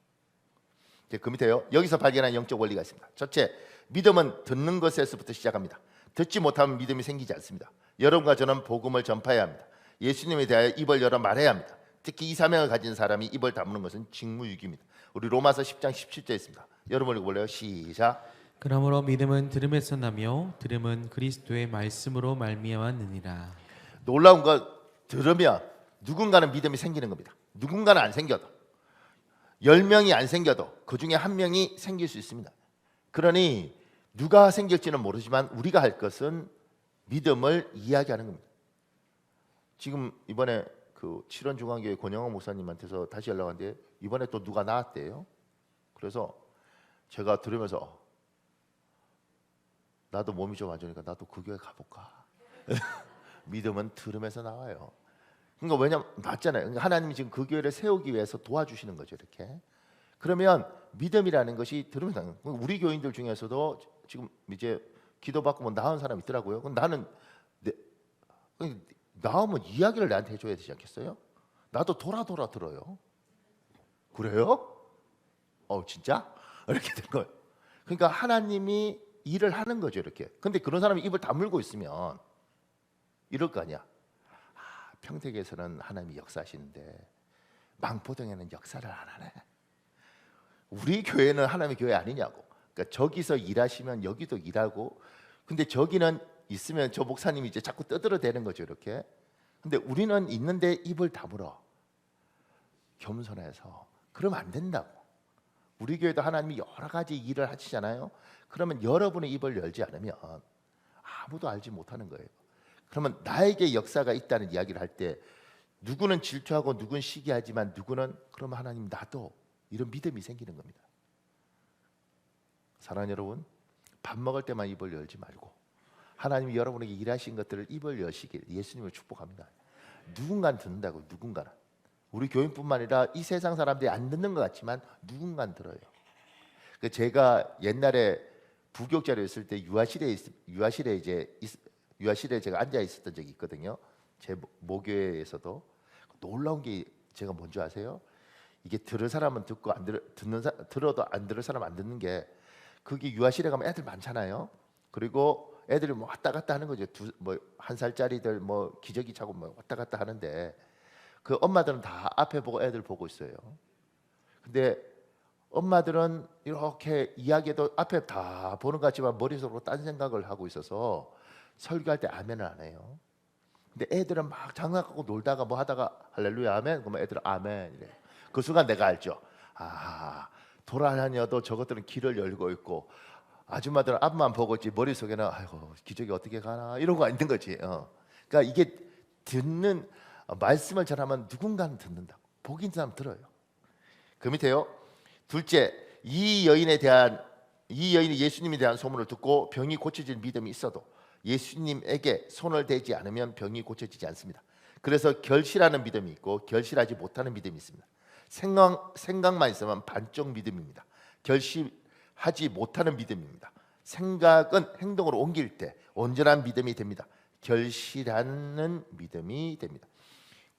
그 밑에요. 여기서 발견한 영적 원리가 있습니다. 첫째, 믿음은 듣는 것에서부터 시작합니다. 듣지 못하면 믿음이 생기지 않습니다. 여러분과 저는 복음을 전파해야 합니다. 예수님에 대하여 입을 열어 말해야 합니다. 특히 이 사명을 가진 사람이 입을 다무는 것은 직무유기입니다. 우리 로마서 10장 17절에 있습니다. 여러분 읽어볼래요? 시작. 그러므로 믿음은 들음에서 나며 들음은 그리스도의 말씀으로 말미암았느니라. 놀라운 건 들으면 누군가는 믿음이 생기는 겁니다. 누군가는 안 생겨도 10명이 안 생겨도 그 중에 한 명이 생길 수 있습니다. 그러니 누가 생길지는 모르지만 우리가 할 것은 믿음을 이야기하는 겁니다. 지금 이번에 그 칠원중앙교회 권영호 목사님한테서 다시 연락 왔는데 이번에 또 누가 나왔대요. 그래서 제가 들으면서 나도 몸이 좀 안 좋으니까 나도 그 교회 가볼까. 믿음은 들으면서 나와요. 그러니까 왜냐면 맞잖아요. 그러니까 하나님이 지금 그 교회를 세우기 위해서 도와주시는 거죠, 이렇게. 그러면 믿음이라는 것이 들으면서 나와요. 우리 교인들 중에서도 지금 이제 기도받고 뭐 나은 사람 있더라고요. 그럼 나는 나오면 이야기를 나한테 해줘야 되지 않겠어요? 나도 돌아 들어요. 그래요? 진짜? 이렇게 된 거예요. 그러니까 하나님이 일을 하는 거죠, 이렇게. 근데 그런 사람이 입을 다물고 있으면 이럴 거 아니야. 평택에서는 하나님이 역사하시는데 망포동에는 역사를 안 하네. 우리 교회는 하나님의 교회 아니냐고. 그러니까 저기서 일하시면 여기도 일하고, 근데 저기는 있으면 저 목사님이 이제 자꾸 떠들어대는 거죠, 이렇게. 근데 우리는 있는데 입을 다물어. 겸손해서. 그러면 안 된다고. 우리 교회도 하나님이 여러 가지 일을 하시잖아요. 그러면 여러분의 입을 열지 않으면 아무도 알지 못하는 거예요. 그러면 나에게 역사가 있다는 이야기를 할 때 누구는 질투하고 누구는 시기하지만 누구는 그러면 하나님 나도 이런 믿음이 생기는 겁니다. 사랑하는 여러분, 밥 먹을 때만 입을 열지 말고 하나님이 여러분에게 일하신 것들을 입을 여시길 예수님을 축복합니다. 누군가는 듣는다고. 누군가는. 우리 교인뿐만 아니라 이 세상 사람들이 안 듣는 것 같지만 누군가는 들어요. 제가 옛날에 부교육자로 있을 때 유아실에 제가 앉아 있었던 적이 있거든요. 제 모교회에서도. 놀라운 게 제가 뭔지 아세요? 이게 들을 사람은 듣고 들어도 안 들을 사람 안 듣는 게, 그게 유아실에 가면 애들 많잖아요. 그리고 애들이 뭐 왔다 갔다 하는 거죠. 뭐 1살짜리들 뭐 기저귀 차고 뭐 왔다 갔다 하는데 그 엄마들은 다 앞에 보고 애들 보고 있어요. 근데 엄마들은 이렇게 이야기해도 앞에 다 보는 것 같지만 머릿속으로 딴 생각을 하고 있어서 설교할 때 아멘을 안 해요. 근데 애들은 막 장난하고 놀다가 뭐 하다가 할렐루야 아멘, 그러면 애들은 아멘 이래. 그 순간 내가 알죠. 돌아다녀도 저것들은 길을 열고 있고 아줌마들은 앞만 보고 있지 머릿속에는 아이고 기저귀 어떻게 가나 이러고 있는 거지. 그러니까 이게 듣는 말씀을 전하면 누군가는 듣는다. 복 있는 사람 들어요. 그 밑에요. 둘째, 이 여인이 예수님에 대한 소문을 듣고 병이 고쳐질 믿음이 있어도 예수님에게 손을 대지 않으면 병이 고쳐지지 않습니다. 그래서 결실하는 믿음이 있고 결실하지 못하는 믿음이 있습니다. 생각만 있으면 반쪽 믿음입니다. 결실하지 못하는 믿음입니다. 생각은 행동으로 옮길 때 온전한 믿음이 됩니다. 결실하는 믿음이 됩니다.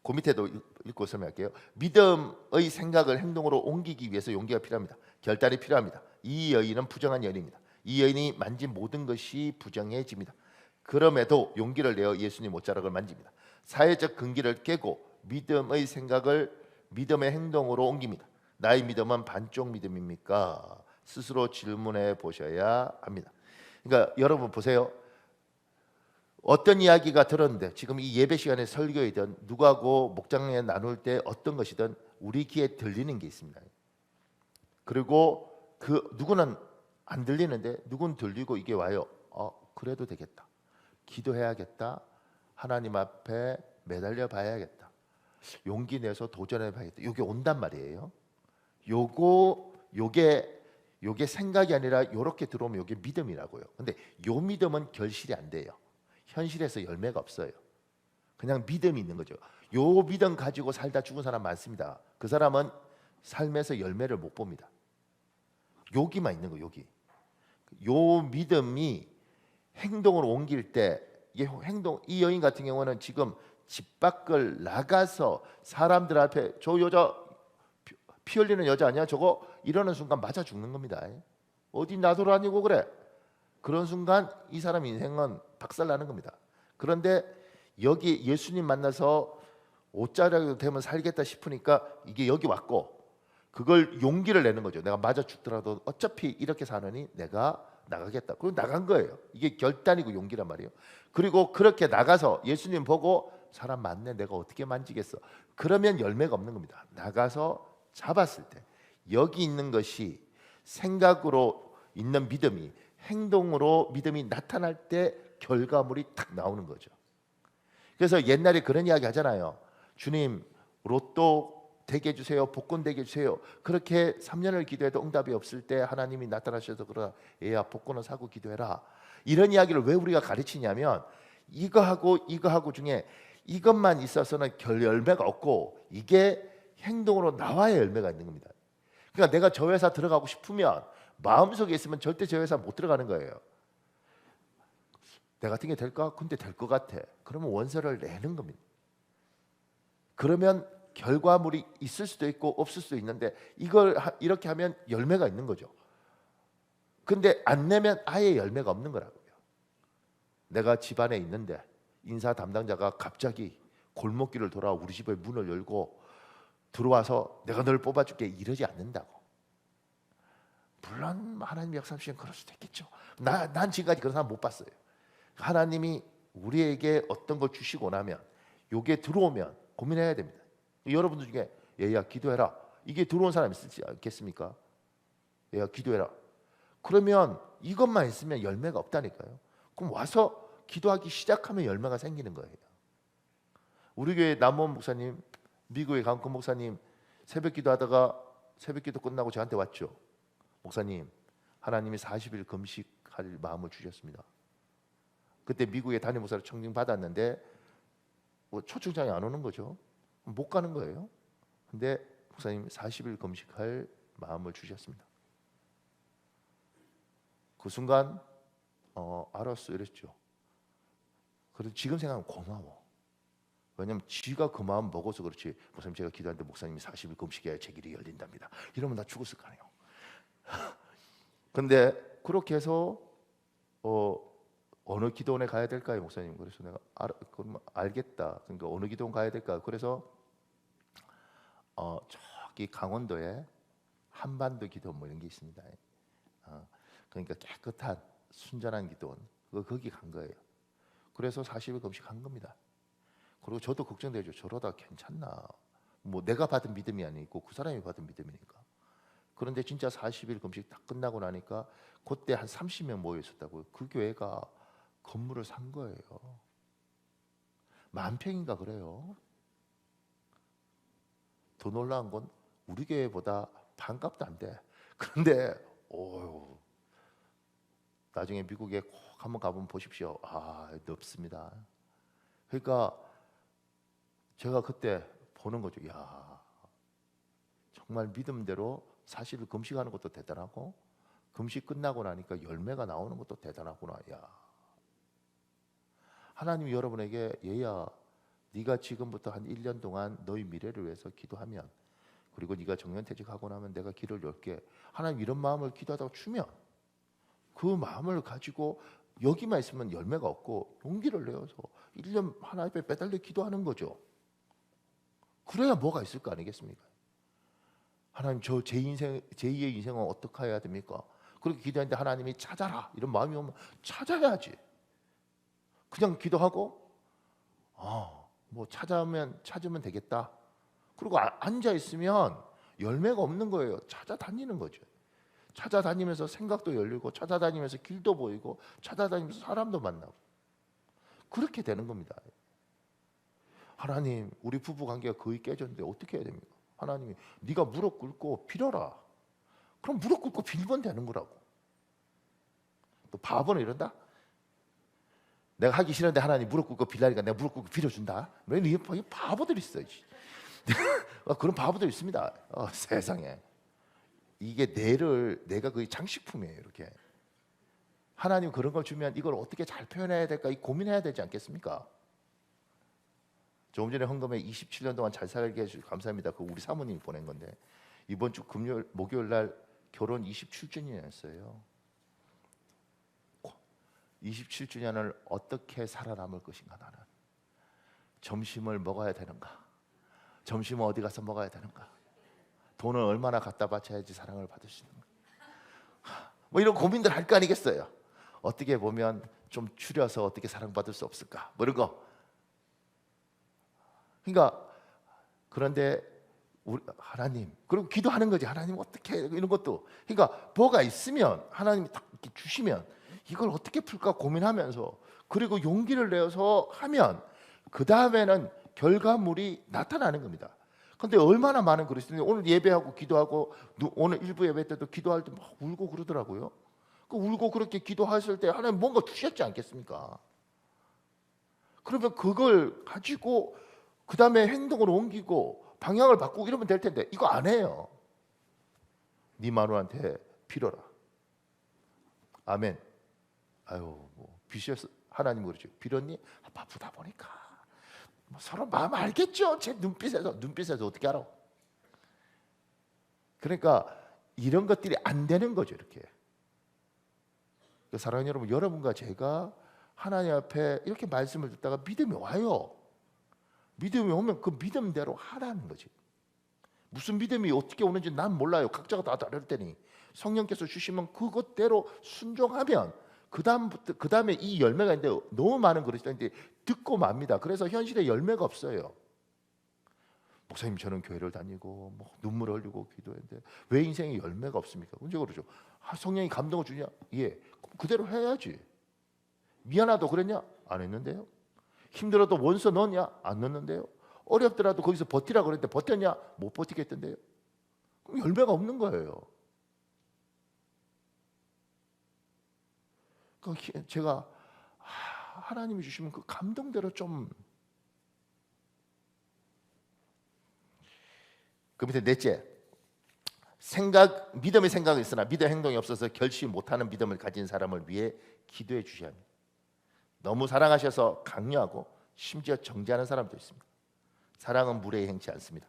그 밑에도 읽고 설명할게요. 믿음의 생각을 행동으로 옮기기 위해서 용기가 필요합니다. 결단이 필요합니다. 이 여인은 부정한 여인입니다. 이 여인이 만진 모든 것이 부정해집니다. 그럼에도 용기를 내어 예수님 옷자락을 만집니다. 사회적 근기를 깨고 믿음의 생각을 믿음의 행동으로 옮깁니다. 나의 믿음은 반쪽 믿음입니까? 스스로 질문해 보셔야 합니다. 그러니까 여러분 보세요. 어떤 이야기가 들었는데 지금 이 예배 시간에 설교이든 누구하고 목장에 나눌 때 어떤 것이든 우리 귀에 들리는 게 있습니다. 그리고 그 누구는 안 들리는데 누구는 들리고 이게 와요. 그래도 되겠다. 기도해야겠다. 하나님 앞에 매달려 봐야겠다. 용기 내서 도전해 봐야겠다. 이게 온단 말이에요. 요게 생각이 아니라 요렇게 들어오면 요게 믿음이라고요. 근데 요 믿음은 결실이 안 돼요. 현실에서 열매가 없어요. 그냥 믿음이 있는 거죠. 요 믿음 가지고 살다 죽은 사람 많습니다. 그 사람은 삶에서 열매를 못 봅니다. 여기만 있는 거 여기. 요 믿음이 행동으로 옮길 때 이 여인 같은 경우는 지금 집 밖을 나가서 사람들 앞에 저 여자 피 흘리는 여자 아니야? 저거 이러는 순간 맞아 죽는 겁니다. 어디 나돌아다니고 그래? 그런 순간 이 사람 인생은 박살나는 겁니다. 그런데 여기 예수님 만나서 옷자락이 되면 살겠다 싶으니까 이게 여기 왔고 그걸 용기를 내는 거죠. 내가 맞아 죽더라도 어차피 이렇게 사느니 내가 나가겠다. 그리고 나간 거예요. 이게 결단이고 용기란 말이에요. 그리고 그렇게 나가서 예수님 보고 사람 많네. 내가 어떻게 만지겠어. 그러면 열매가 없는 겁니다. 나가서 잡았을 때 여기 있는 것이 생각으로 있는 믿음이 행동으로 믿음이 나타날 때 결과물이 딱 나오는 거죠. 그래서 옛날에 그런 이야기 하잖아요. 주님 로또 되게 해주세요. 복권 되게 해주세요. 그렇게 3년을 기도해도 응답이 없을 때 하나님이 나타나셔서 그러나 얘야 복권을 사고 기도해라. 이런 이야기를 왜 우리가 가르치냐면 이거하고 중에 이것만 있어서는 열매가 없고 이게 행동으로 나와야 열매가 있는 겁니다. 그러니까 내가 저 회사 들어가고 싶으면 마음속에 있으면 절대 저 회사 못 들어가는 거예요. 내 같은 게 될까? 근데 될 것 같아. 그러면 원서를 내는 겁니다. 그러면 결과물이 있을 수도 있고 없을 수도 있는데 이걸 이렇게 하면 열매가 있는 거죠. 근데 안 내면 아예 열매가 없는 거라고요. 내가 집안에 있는데 인사 담당자가 갑자기 골목길을 돌아 우리 집의 문을 열고 들어와서 내가 너를 뽑아줄게 이러지 않는다고. 물론 하나님 역사하시면 그럴 수도 있겠죠. 난 지금까지 그런 사람 못 봤어요. 하나님이 우리에게 어떤 걸 주시고 나면 요게 들어오면 고민해야 됩니다. 여러분들 중에 얘야 기도해라. 이게 들어온 사람 있을지 않겠습니까? 얘야 기도해라. 그러면 이것만 있으면 열매가 없다니까요. 그럼 와서 기도하기 시작하면 열매가 생기는 거예요. 우리 교회 남원 목사님, 미국의 강큰 목사님 새벽 기도하다가 새벽 기도 끝나고 저한테 왔죠. 목사님, 하나님이 40일 금식할 마음을 주셨습니다. 그때 미국에 담임 목사로 청징 받았는데 초청장이 안 오는 거죠. 못 가는 거예요. 근데 목사님 40일 금식할 마음을 주셨습니다. 그 순간 알았어 이랬죠. 그래서 지금 생각하면 고마워. 왜냐면 지가 그 마음 먹어서 그렇지. 목사님 제가 기도하는데 목사님이 40일 금식해야 제 길이 열린답니다. 이러면 나 죽었을 거 아니에요. 근데 그렇게 해서 어느 기도원에 가야 될까요, 목사님? 그래서 내가 알겠다. 그러니까 어느 기도원 가야 될까? 그래서 저기 강원도에 한반도 기도원 뭐 이런 게 있습니다. 그러니까 깨끗한 순전한 기도원. 거기 간 거예요. 그래서 40일 금식한 겁니다. 그리고 저도 걱정되죠. 저러다 괜찮나? 뭐 내가 받은 믿음이 아니고 그 사람이 받은 믿음이니까. 그런데 진짜 40일 금식 딱 끝나고 나니까 그때 한 30명 모여 있었다고요. 그 교회가 건물을 산 거예요. 10,000평인가 그래요. 더 놀라운 건 우리 교회보다 반값도 안 돼. 그런데 나중에 미국에 꼭 한번 가보면 보십시오. 넓습니다. 그러니까 제가 그때 보는 거죠. 야, 정말 믿음대로 사실을 금식하는 것도 대단하고 금식 끝나고 나니까 열매가 나오는 것도 대단하구나. 야, 하나님이 여러분에게 얘야, 네가 지금부터 한 1년 동안 너희 미래를 위해서 기도하면, 그리고 네가 정년퇴직하고 나면 내가 길을 열게. 하나님 이런 마음을 기도하다가 주면 그 마음을 가지고 여기만 있으면 열매가 없고 용기를 내어서 1년 하나님 앞에 매달려 기도하는 거죠. 그래야 뭐가 있을 거 아니겠습니까? 하나님 저 제 인생, 제2의 인생은 어떻게 해야 됩니까? 그렇게 기도하는데 하나님이 찾아라 이런 마음이 오면 찾아야지. 그냥 기도하고 뭐 찾으면 되겠다. 그리고 앉아 있으면 열매가 없는 거예요. 찾아다니는 거죠. 찾아다니면서 생각도 열리고 찾아다니면서 길도 보이고 찾아다니면서 사람도 만나고 그렇게 되는 겁니다. 하나님, 우리 부부 관계가 거의 깨졌는데 어떻게 해야 됩니까? 하나님이 네가 무릎 꿇고 빌어라. 그럼 무릎 꿇고 빌면 되는 거라고. 또 바보는 이런다. 내가 하기 싫은데 하나님 무릎 꿇고 빌라니까 내가 무릎 꿇고 빌어준다. 이 바보들 있어요. 그런 바보들 있습니다. 세상에. 이게 내가 거의 장식품이에요. 이렇게 하나님 그런 걸 주면 이걸 어떻게 잘 표현해야 될까 고민해야 되지 않겠습니까? 조금 전에 헌금에 27년 동안 잘 살게 해주셔서 감사합니다. 그 우리 사모님이 보낸 건데 이번 주 목요일 날 결혼 27주년이었어요. 27주년을 어떻게 살아남을 것인가. 나는 점심을 먹어야 되는가, 점심은 어디 가서 먹어야 되는가, 돈을 얼마나 갖다 바쳐야지 사랑을 받을 수 있는가, 뭐 이런 고민들 할 거 아니겠어요. 어떻게 보면 좀 줄여서 어떻게 사랑받을 수 없을까, 뭐 이런 거. 그러니까 그런데 우리 하나님, 그리고 기도하는 거지. 하나님 어떻게 이런 것도. 그러니까 뭐가 있으면 하나님이 딱 이렇게 주시면 이걸 어떻게 풀까 고민하면서, 그리고 용기를 내어서 하면 그 다음에는 결과물이 나타나는 겁니다. 근데 얼마나 많은 그리스도인이 오늘 예배하고 기도하고 오늘 일부 예배 때도 기도할 때 막 울고 그러더라고요. 그 울고 그렇게 기도하실 때 하나님 뭔가 주셨지 않겠습니까? 그러면 그걸 가지고 그 다음에 행동으로 옮기고 방향을 바꾸고 이러면 될 텐데 이거 안 해요. 네 마누라한테 빌어라. 아멘. 뭐 비셔서 하나님 그러죠. 빌었니? 바쁘다 보니까. 뭐 서로 마음 알겠죠. 제 눈빛에서 어떻게 알아? 그러니까 이런 것들이 안 되는 거죠. 이렇게. 사랑하는 여러분, 여러분과 제가 하나님 앞에 이렇게 말씀을 듣다가 믿음이 와요. 믿음이 오면 그 믿음대로 하라는 거지. 무슨 믿음이 어떻게 오는지 난 몰라요. 각자가 다 다를 테니 성령께서 주시면 그것대로 순종하면 그 다음에 이 열매가 있는데 너무 많은 그리스도인들이 듣고 맙니다. 그래서 현실에 열매가 없어요. 목사님 저는 교회를 다니고 뭐 눈물 흘리고 기도했는데 왜 인생에 열매가 없습니까? 언제 그러죠? 성령이 감동을 주냐? 예, 그대로 해야지. 미안하다고 그랬냐? 안 했는데요. 힘들어도 원서 넣었냐? 안 넣었는데요. 어렵더라도 거기서 버티라고 그랬는데 버텼냐? 못 버티겠던데요. 그럼 열매가 없는 거예요. 제가 하나님이 주시면 그 감동대로 좀. 그 밑에 넷째, 믿음의 생각이 있으나 믿음의 행동이 없어서 결심 못하는 믿음을 가진 사람을 위해 기도해 주셔야 합니다. 너무 사랑하셔서 강요하고 심지어 정죄하는 사람도 있습니다. 사랑은 무례히 행치 않습니다.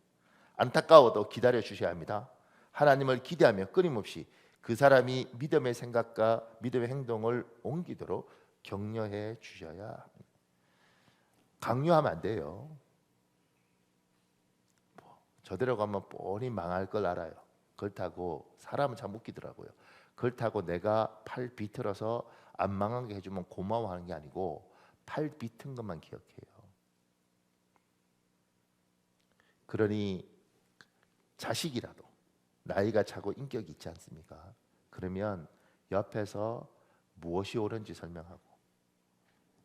안타까워도 기다려 주셔야 합니다. 하나님을 기대하며 끊임없이 그 사람이 믿음의 생각과 믿음의 행동을 옮기도록 격려해 주셔야 합니다. 강요하면 안 돼요. 저대로 가면 뻔히 망할 걸 알아요. 그렇다고 사람은 참 웃기더라고요. 그렇다고 내가 팔 비틀어서 안 망하게 해주면 고마워하는 게 아니고 팔 비튼 것만 기억해요. 그러니 자식이라도 나이가 차고 인격이 있지 않습니까? 그러면 옆에서 무엇이 옳은지 설명하고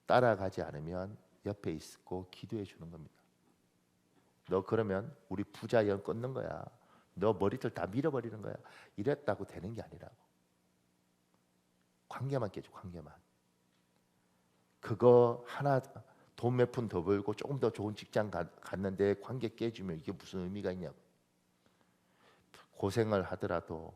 따라가지 않으면 옆에 있고 기도해 주는 겁니다. 너 그러면 우리 부자 연 끊는 거야. 너 머리털 다 밀어버리는 거야. 이랬다고 되는 게 아니라고. 관계만 깨져, 관계만. 그거 하나 돈 몇 푼 더 벌고 조금 더 좋은 직장 갔는데 관계 깨지면 이게 무슨 의미가 있냐고. 고생을 하더라도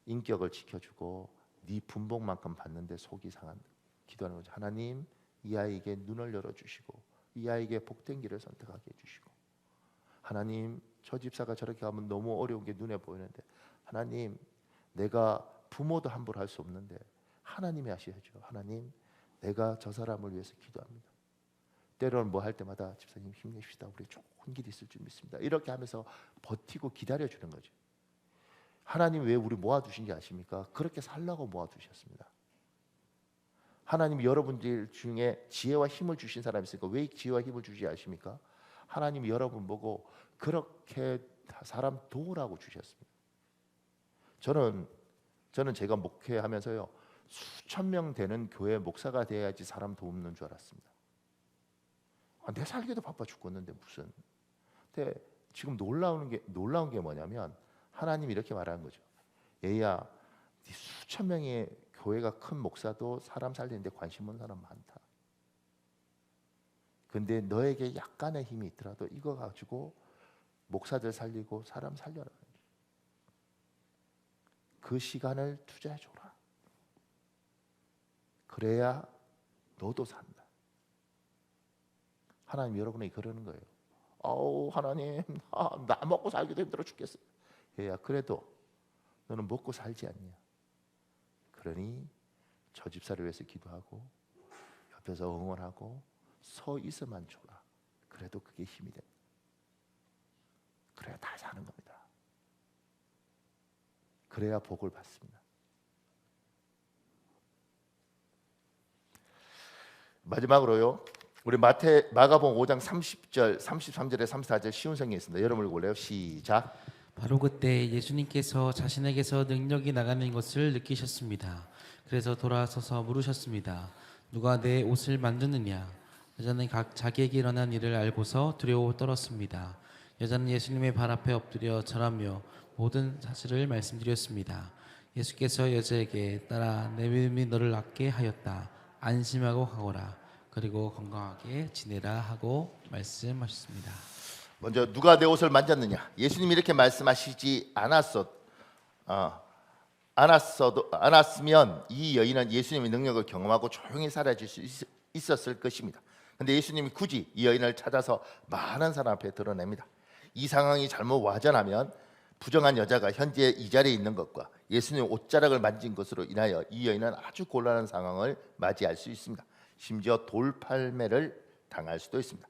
인격을 지켜주고 네 분봉만큼 받는데 속이 상한다. 기도하는 거죠. 하나님, 이 아이에게 눈을 열어주시고 이 아이에게 복된 길을 선택하게 해주시고, 하나님, 저 집사가 저렇게 하면 너무 어려운 게 눈에 보이는데 하나님, 내가 부모도 함부로 할 수 없는데 하나님이 하셔야죠. 하나님, 내가 저 사람을 위해서 기도합니다. 때로는 뭐 할 때마다 집사님 힘내십시다. 우리 좋은 길이 있을 줄 믿습니다. 이렇게 하면서 버티고 기다려주는 거죠. 하나님 왜 우리 모아두신지 아십니까? 그렇게 살라고 모아두셨습니다. 하나님이 여러분들 중에 지혜와 힘을 주신 사람이 있으니까 왜 지혜와 힘을 주지 아십니까? 하나님이 여러분 보고 그렇게 사람 도우라고 주셨습니다. 저는 제가 목회하면서요, 수천 명 되는 교회 목사가 돼야지 사람 돕는 줄 알았습니다. 내 살기도 바빠 죽겠는데 무슨. 근데 지금 놀라운 게 뭐냐면 하나님이 이렇게 말하는 거죠. 얘야, 네 수천 명의 교회가 큰 목사도 사람 살리는데 관심 없는 사람 많다. 근데 너에게 약간의 힘이 있더라도 이거 가지고 목사들 살리고 사람 살려라. 그 시간을 투자해줘라. 그래야 너도 산다. 하나님 여러분에게 그러는 거예요. 아우 하나님, 나 먹고 살기도 힘들어 죽겠어. 얘야, 그래도 너는 먹고 살지 않냐. 그러니 저 집사를 위해서 기도하고 옆에서 응원하고 서 있어만 줘라. 그래도 그게 힘이 됩니다. 그래야 다 사는 겁니다. 그래야 복을 받습니다. 마지막으로요, 우리 마가복음 5장 30절, 33절에 34절 쉬운 성경이 있습니다. 여러분 읽을래요? 시작. 바로 그때 예수님께서 자신에게서 능력이 나가는 것을 느끼셨습니다. 그래서 돌아서서 물으셨습니다. 누가 내 옷을 만졌느냐? 여자는 각 자기에게 일어난 일을 알고서 두려워 떨었습니다. 여자는 예수님의 발 앞에 엎드려 절하며 모든 사실을 말씀드렸습니다. 예수께서 여자에게 따라 내 믿음이 너를 낫게 하였다. 안심하고 가거라. 그리고 건강하게 지내라 하고 말씀하셨습니다. 먼저 누가 내 옷을 만졌느냐? 예수님이 이렇게 말씀하시지 않았으면 이 여인은 예수님의 능력을 경험하고 조용히 사라질 수 있었을 것입니다. 근데 예수님이 굳이 이 여인을 찾아서 많은 사람 앞에 드러냅니다. 이 상황이 잘못 와전하면 부정한 여자가 현재 이 자리에 있는 것과 예수님 옷자락을 만진 것으로 인하여 이 여인은 아주 곤란한 상황을 맞이할 수 있습니다. 심지어 돌팔매를 당할 수도 있습니다.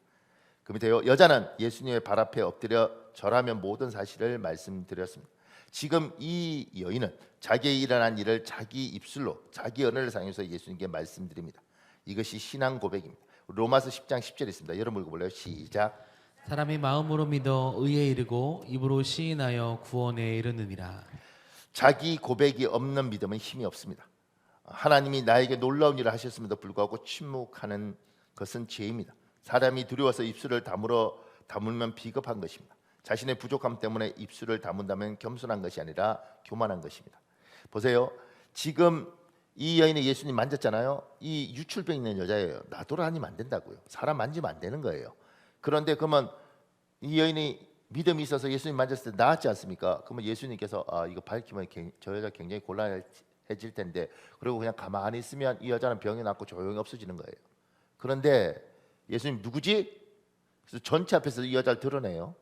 그 밑에요, 여자는 예수님의 발 앞에 엎드려 절하며 모든 사실을 말씀드렸습니다. 지금 이 여인은 자기의 일어난 일을 자기 입술로 자기 언어를 사용해서 예수님께 말씀드립니다. 이것이 신앙 고백입니다. 로마서 10장 10절에 있습니다. 여러분 읽어볼래요? 시작. 사람이 마음으로 믿어 의에 이르고 입으로 시인하여 구원에 이르느니라. 자기 고백이 없는 믿음은 힘이 없습니다. 하나님이 나에게 놀라운 일을 하셨음에도 불구하고 침묵하는 것은 죄입니다. 사람이 두려워서 입술을 다물면 비겁한 것입니다. 자신의 부족함 때문에 입술을 다문다면 겸손한 것이 아니라 교만한 것입니다. 보세요. 지금 이 여인이 예수님 만졌잖아요. 이 유출병 있는 여자예요. 나돌아다니면 안 된다고요. 사람 만지면 안 되는 거예요. 그런데 그러면 이 여인이 믿음이 있어서 예수님 만졌을 때 나았지 않습니까? 그러면 예수님께서 이거 밝히면 저 여자 굉장히 곤란해질 텐데, 그리고 그냥 가만히 있으면 이 여자는 병이 낫고 조용히 없어지는 거예요. 그런데 예수님 누구지? 그래서 전체 앞에서 이 여자를 드러내요.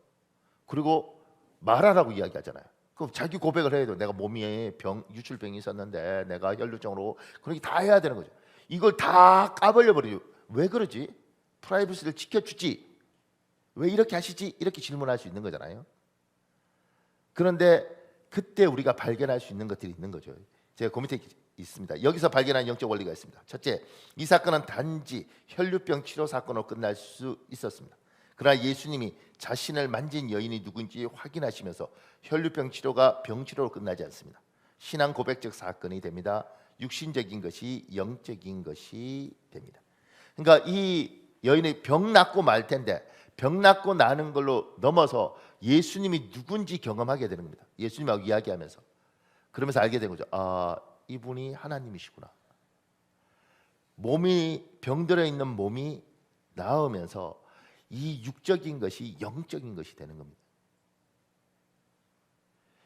그리고 말하라고 이야기하잖아요. 그럼 자기 고백을 해야 돼요. 내가 몸에 유출병이 있었는데 내가 혈루증으로, 그렇게 다 해야 되는 거죠. 이걸 다 까발려 버리죠. 왜 그러지? 프라이버시를 지켜주지. 왜 이렇게 하시지? 이렇게 질문할 수 있는 거잖아요. 그런데 그때 우리가 발견할 수 있는 것들이 있는 거죠. 제가 그 밑에 있습니다. 여기서 발견한 영적 원리가 있습니다. 첫째, 이 사건은 단지 혈류병 치료 사건으로 끝날 수 있었습니다. 그러나 예수님이 자신을 만진 여인이 누군지 확인하시면서 혈류병 치료가 병치료로 끝나지 않습니다. 신앙 고백적 사건이 됩니다. 육신적인 것이 영적인 것이 됩니다. 그러니까 이 여인이 병 낫고 말 텐데 병 낫고 나는 걸로 넘어서 예수님이 누군지 경험하게 되는 겁니다. 예수님하고 이야기하면서 그러면서 알게 된 거죠. 아, 이분이 하나님이시구나. 몸이 병들어 있는 몸이 나으면서 이 육적인 것이 영적인 것이 되는 겁니다.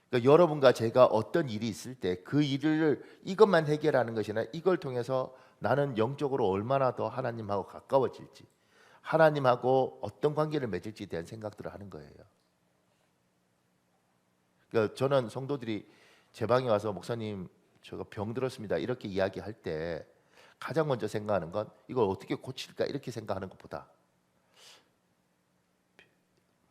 그러니까 여러분과 제가 어떤 일이 있을 때 그 일을 이것만 해결하는 것이 아니라 이걸 통해서 나는 영적으로 얼마나 더 하나님하고 가까워질지, 하나님하고 어떤 관계를 맺을지에 대한 생각들을 하는 거예요. 그러니까 저는 성도들이 제 방에 와서 목사님 제가 병 들었습니다 이렇게 이야기할 때 가장 먼저 생각하는 건 이걸 어떻게 고칠까 이렇게 생각하는 것보다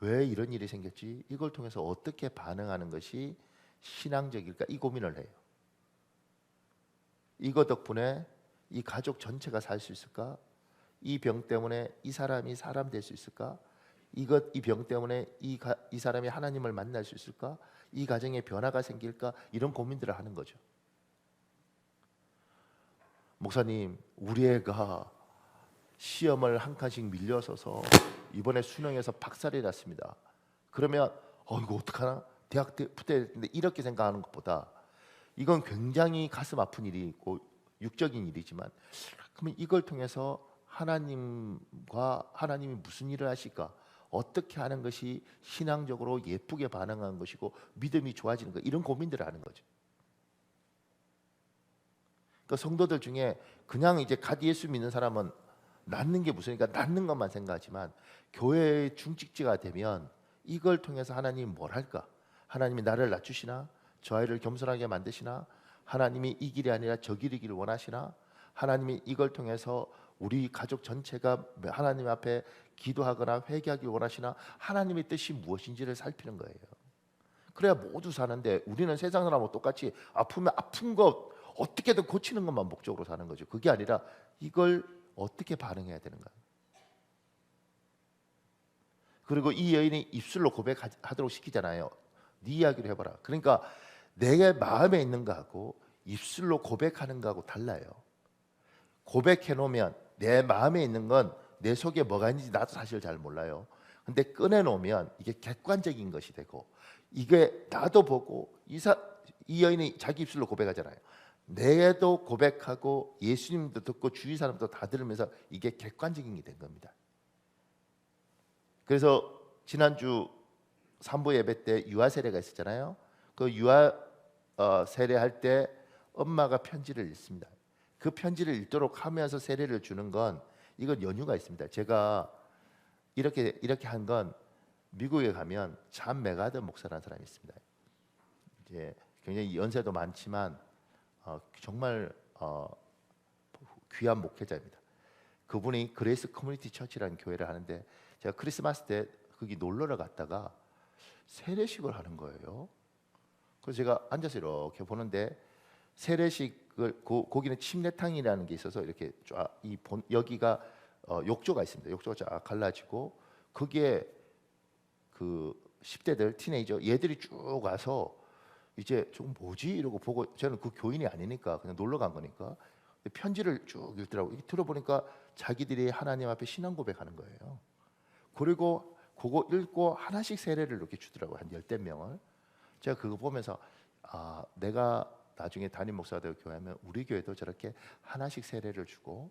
왜 이런 일이 생겼지? 이걸 통해서 어떻게 반응하는 것이 신앙적일까? 이 고민을 해요. 이거 덕분에 이 가족 전체가 살 수 있을까? 이 병 때문에 이 사람이 사람 될 수 있을까? 이 병 때문에 이 사람이 하나님을 만날 수 있을까? 이 가정에 변화가 생길까? 이런 고민들을 하는 거죠. 목사님, 우리 애가 시험을 한 칸씩 밀려서서 이번에 수능에서 박살이 났습니다. 그러면 이거 어떡하나? 대학 붙어야 되는데 이렇게 생각하는 것보다 이건 굉장히 가슴 아픈 일이 있고 육적인 일이지만 그러면 이걸 통해서 하나님과 하나님이 무슨 일을 하실까? 어떻게 하는 것이 신앙적으로 예쁘게 반응하는 것이고 믿음이 좋아지는 거 이런 고민들을 하는 거죠. 그 성도들 중에 그냥 이제 갓 예수 믿는 사람은 낫는 게 무서우니까 낫는 것만 생각하지만 교회의 중직지가 되면 이걸 통해서 하나님이 뭘 할까? 하나님이 나를 낮추시나? 저 아이를 겸손하게 만드시나? 하나님이 이 길이 아니라 저 길이기를 원하시나? 하나님이 이걸 통해서 우리 가족 전체가 하나님 앞에 기도하거나 회개하길 원하시나? 하나님의 뜻이 무엇인지를 살피는 거예요. 그래야 모두 사는데 우리는 세상 사람하고 똑같이 아프면 아픈 것 어떻게든 고치는 것만 목적으로 사는 거죠. 그게 아니라 이걸 어떻게 반응해야 되는가. 그리고 이 여인이 입술로 고백하도록 시키잖아요. 네 이야기를 해봐라. 그러니까 내 마음에 있는 거하고 입술로 고백하는 거하고 달라요. 고백해 놓으면 내 마음에 있는 건 내 속에 뭐가 있는지 나도 사실 잘 몰라요. 근데 꺼내 놓으면 이게 객관적인 것이 되고 이게 나도 보고 이 여인이 자기 입술로 고백하잖아요. 내도 고백하고 예수님도 듣고 주위 사람도 다 들으면서 이게 객관적인 게 된 겁니다. 그래서 지난주 3부 예배 때 유아 세례가 있었잖아요. 그 유아 세례할 때 엄마가 편지를 읽습니다. 그 편지를 읽도록 하면서 세례를 주는 건 이건 연유가 있습니다. 제가 이렇게 한 건 미국에 가면 잔 메가드 목사라는 사람이 있습니다. 이제 굉장히 연세도 많지만 정말 귀한 목회자입니다. 그분이 그레이스 커뮤니티 처치라는 교회를 하는데 제가 크리스마스 때 거기 놀러를 갔다가 세례식을 하는 거예요. 그래서 제가 앉아서 이렇게 보는데 세례식을 거기는 침례탕이라는 게 있어서 이렇게 쫙 여기가 욕조가 있습니다. 욕조가 쫙 갈라지고 거기에 그 10대들 티네이저 얘들이 쭉 와서 이제 좀 뭐지 이러고 보고 저는 그 교인이 아니니까 그냥 놀러 간 거니까 편지를 쭉 읽더라고. 이게 들어보니까 자기들이 하나님 앞에 신앙 고백하는 거예요. 그리고 그거 읽고 하나씩 세례를 이렇게 주더라고요. 한 10명을. 제가 그거 보면서 내가 나중에 담임 목사가 되고 교회하면 우리 교회도 저렇게 하나씩 세례를 주고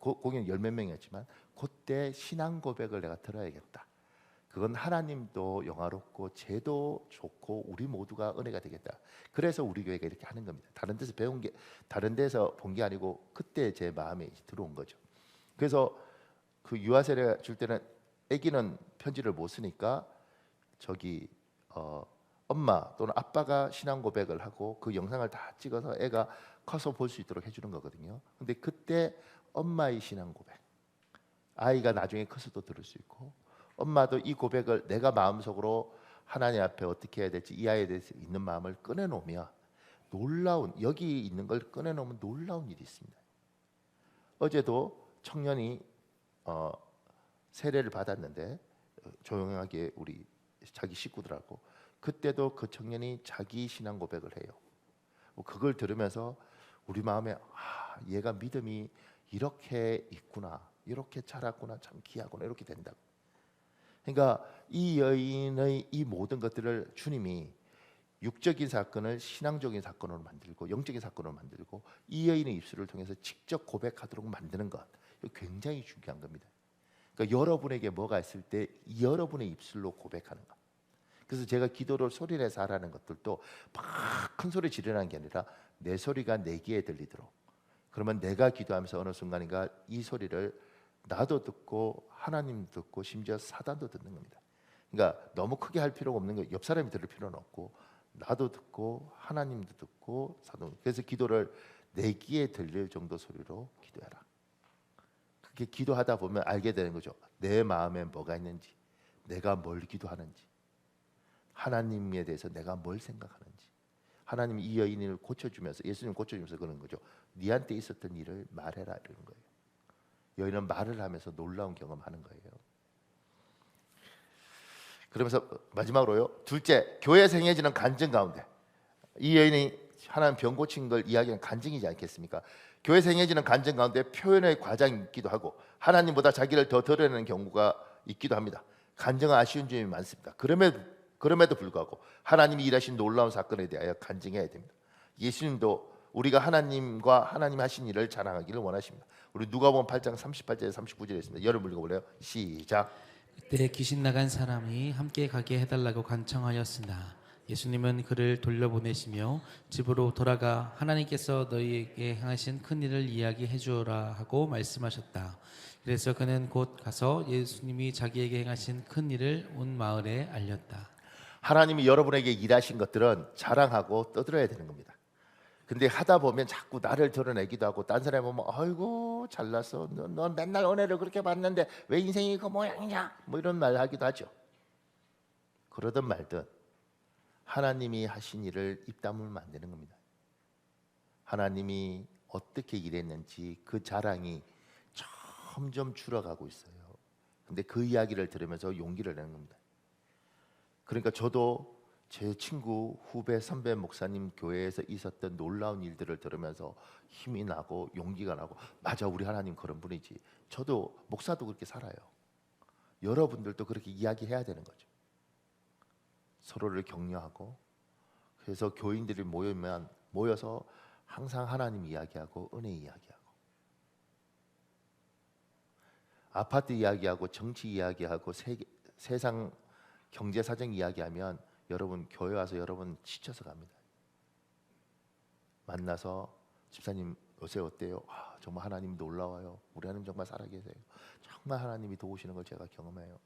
거기는 10몇 명이었지만 그때 신앙 고백을 내가 들어야겠다. 그건 하나님도 영화롭고 쟤도 좋고 우리 모두가 은혜가 되겠다. 그래서 우리 교회가 이렇게 하는 겁니다. 다른 데서 배운 게 다른 데서 본 게 아니고 그때 제 마음에 들어온 거죠. 그래서 그 유아 세례 줄 때는 아기는 편지를 못 쓰니까 저기 엄마 또는 아빠가 신앙 고백을 하고 그 영상을 다 찍어서 애가 커서 볼 수 있도록 해주는 거거든요. 근데 그때 엄마의 신앙 고백, 아이가 나중에 커서도 들을 수 있고 엄마도 이 고백을 내가 마음속으로 하나님 앞에 어떻게 해야 될지 이 아이에 대해서 있는 마음을 꺼내놓으면 놀라운 여기 있는 걸 꺼내놓으면 놀라운 일이 있습니다. 어제도 청년이 세례를 받았는데 조용하게 우리 자기 식구들하고 그때도 그 청년이 자기 신앙 고백을 해요. 그걸 들으면서 우리 마음에 얘가 믿음이 이렇게 있구나. 이렇게 자랐구나, 참 귀하구나, 이렇게 된다고. 그러니까 이 여인의 이 모든 것들을 주님이 육적인 사건을 신앙적인 사건으로 만들고 영적인 사건으로 만들고 이 여인의 입술을 통해서 직접 고백하도록 만드는 것, 이거 굉장히 중요한 겁니다. 그러니까 여러분에게 뭐가 있을 때 여러분의 입술로 고백하는 것. 그래서 제가 기도를 소리내서 하라는 것들도 막 큰 소리 지르는 게 아니라 내 소리가 내 귀에 들리도록. 그러면 내가 기도하면서 어느 순간인가 이 소리를 나도 듣고 하나님 듣고 심지어 사단도 듣는 겁니다. 그러니까 너무 크게 할 필요가 없는 거예요. 옆 사람이 들을 필요는 없고 나도 듣고 하나님도 듣고 사도. 그래서 기도를 내 귀에 들릴 정도 소리로 기도해라. 그렇게 기도하다 보면 알게 되는 거죠. 내 마음에 뭐가 있는지, 내가 뭘 기도하는지, 하나님에 대해서 내가 뭘 생각하는지. 하나님이 이 여인을 고쳐주면서, 예수님 고쳐주면서 그런 거죠. 네한테 있었던 일을 말해라 이러는 거예요. 여인은 말을 하면서 놀라운 경험하는 거예요. 그러면서 마지막으로요, 둘째, 교회에서 행해지는 간증 가운데 이 여인이 하나님 병 고친 걸 이야기하는 간증이지 않겠습니까? 교회에서 행해지는 간증 가운데 표현의 과장이 있기도 하고 하나님보다 자기를 더 드러내는 경우가 있기도 합니다. 간증은 아쉬운 점이 많습니다. 그럼에도 불구하고 하나님이 일하신 놀라운 사건에 대하여 간증해야 됩니다. 예수님도 우리가 하나님과 하나님 하신 일을 자랑하기를 원하십니다. 우리 누가복음 8장 38절에 39절에 있습니다. 여러분 읽어볼래요? 시작. 그때 귀신 나간 사람이 함께 가게 해달라고 간청하였으나 예수님은 그를 돌려보내시며 집으로 돌아가 하나님께서 너희에게 행하신 큰 일을 이야기해 주어라 하고 말씀하셨다. 그래서 그는 곧 가서 예수님이 자기에게 행하신 큰 일을 온 마을에 알렸다. 하나님이 여러분에게 일하신 것들은 자랑하고 떠들어야 되는 겁니다. 근데 하다 보면 자꾸 나를 드러내기도 하고 딴 사람이 보면 아이고 잘났어, 넌 맨날 은혜를 그렇게 받는데 왜 인생이 그 모양이냐, 뭐 이런 말 하기도 하죠. 그러든 말든 하나님이 하신 일을 입 다물면 안 되는 겁니다. 하나님이 어떻게 일했는지 그 자랑이 점점 줄어가고 있어요. 근데 그 이야기를 들으면서 용기를 내는 겁니다. 그러니까 저도 제 친구, 후배, 선배 목사님 교회에서 있었던 놀라운 일들을 들으면서 힘이 나고 용기가 나고, 맞아, 우리 하나님 그런 분이지. 저도 목사도 그렇게 살아요. 여러분들도 그렇게 이야기해야 되는 거죠. 서로를 격려하고. 그래서 교인들이 모여서 항상 하나님 이야기하고 은혜 이야기하고 아파트 이야기하고 정치 이야기하고 세상 경제 사정 이야기하면 여러분 교회 와서 여러분 지쳐서 갑니다. 만나서 집사님 요새 어때요? 정말 하나님이 놀라워요. 우리 하나님 정말 살아계세요. 정말 하나님이 도우시는 걸 제가 경험해요.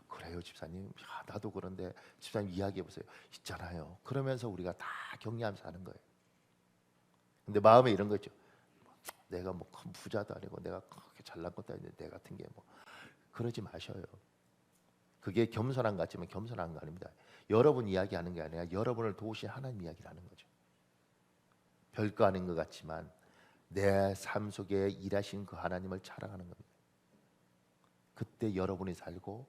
그래요 집사님? 나도 그런데 집사님 이야기해보세요. 있잖아요. 그러면서 우리가 다 격려하면서 하는 거예요. 근데 마음에 이런 거 있죠. 내가 뭐 큰 부자도 아니고 내가 그렇게 잘난 것도 아닌데 내 같은 게 뭐, 그러지 마셔요. 그게 겸손한 것 같지만 겸손한 거 아닙니다. 여러분 이야기하는 게 아니라 여러분을 도우신 하나님 이야기를 하는 거죠. 별거 아닌 것 같지만 내 삶 속에 일하신 그 하나님을 자랑하는 겁니다. 그때 여러분이 살고,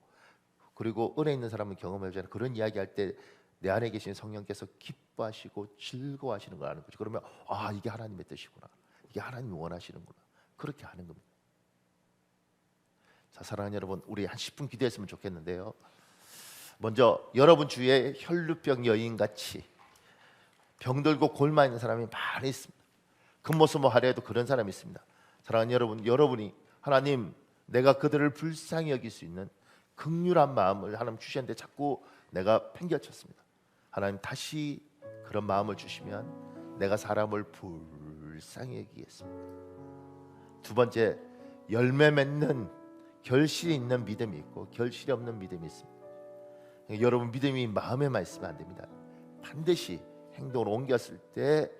그리고 은혜 있는 사람은 경험해보잖아요. 그런 이야기할 때 내 안에 계신 성령께서 기뻐하시고 즐거워하시는 걸 아는 거죠. 그러면 이게 하나님의 뜻이구나, 이게 하나님이 원하시는구나, 그렇게 하는 겁니다. 자, 사랑하는 여러분, 우리 한 10분 기도했으면 좋겠는데요. 먼저 여러분 주위에 혈루병 여인같이 병들고 골마 있는 사람이 많이 있습니다. 금모스모 하려 해도 그런 사람이 있습니다. 사랑하는 여러분, 여러분이 하나님, 내가 그들을 불쌍히 여길 수 있는 긍휼한 마음을 하나님 주셨는데 자꾸 내가 팽개쳤습니다. 하나님 다시 그런 마음을 주시면 내가 사람을 불쌍히 여기겠습니다. 두 번째, 열매 맺는 결실이 있는 믿음이 있고 결실이 없는 믿음이 있습니다. 여러분 믿음이 마음에만 있으면 안 됩니다. 반드시 행동으로 옮겼을 때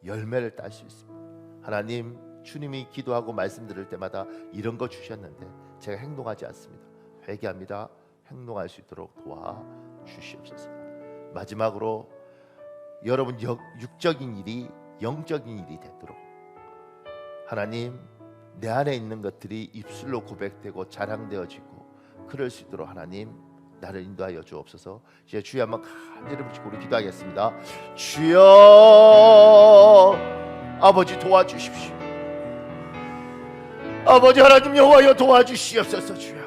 열매를 딸 수 있습니다. 하나님, 주님이 기도하고 말씀 들을 때마다 이런 거 주셨는데 제가 행동하지 않습니다. 회개합니다. 행동할 수 있도록 도와주시옵소서. 마지막으로 여러분 육적인 일이 영적인 일이 되도록 하나님, 내 안에 있는 것들이 입술로 고백되고 자랑되어지고 그럴 수 있도록 하나님 나를 인도하여 주옵소서. 이제 주여 한번 간절히 부르고 우리 기도하겠습니다. 주여 아버지 도와주십시오. 아버지 하나님 여호와여 도와주시옵소서. 주여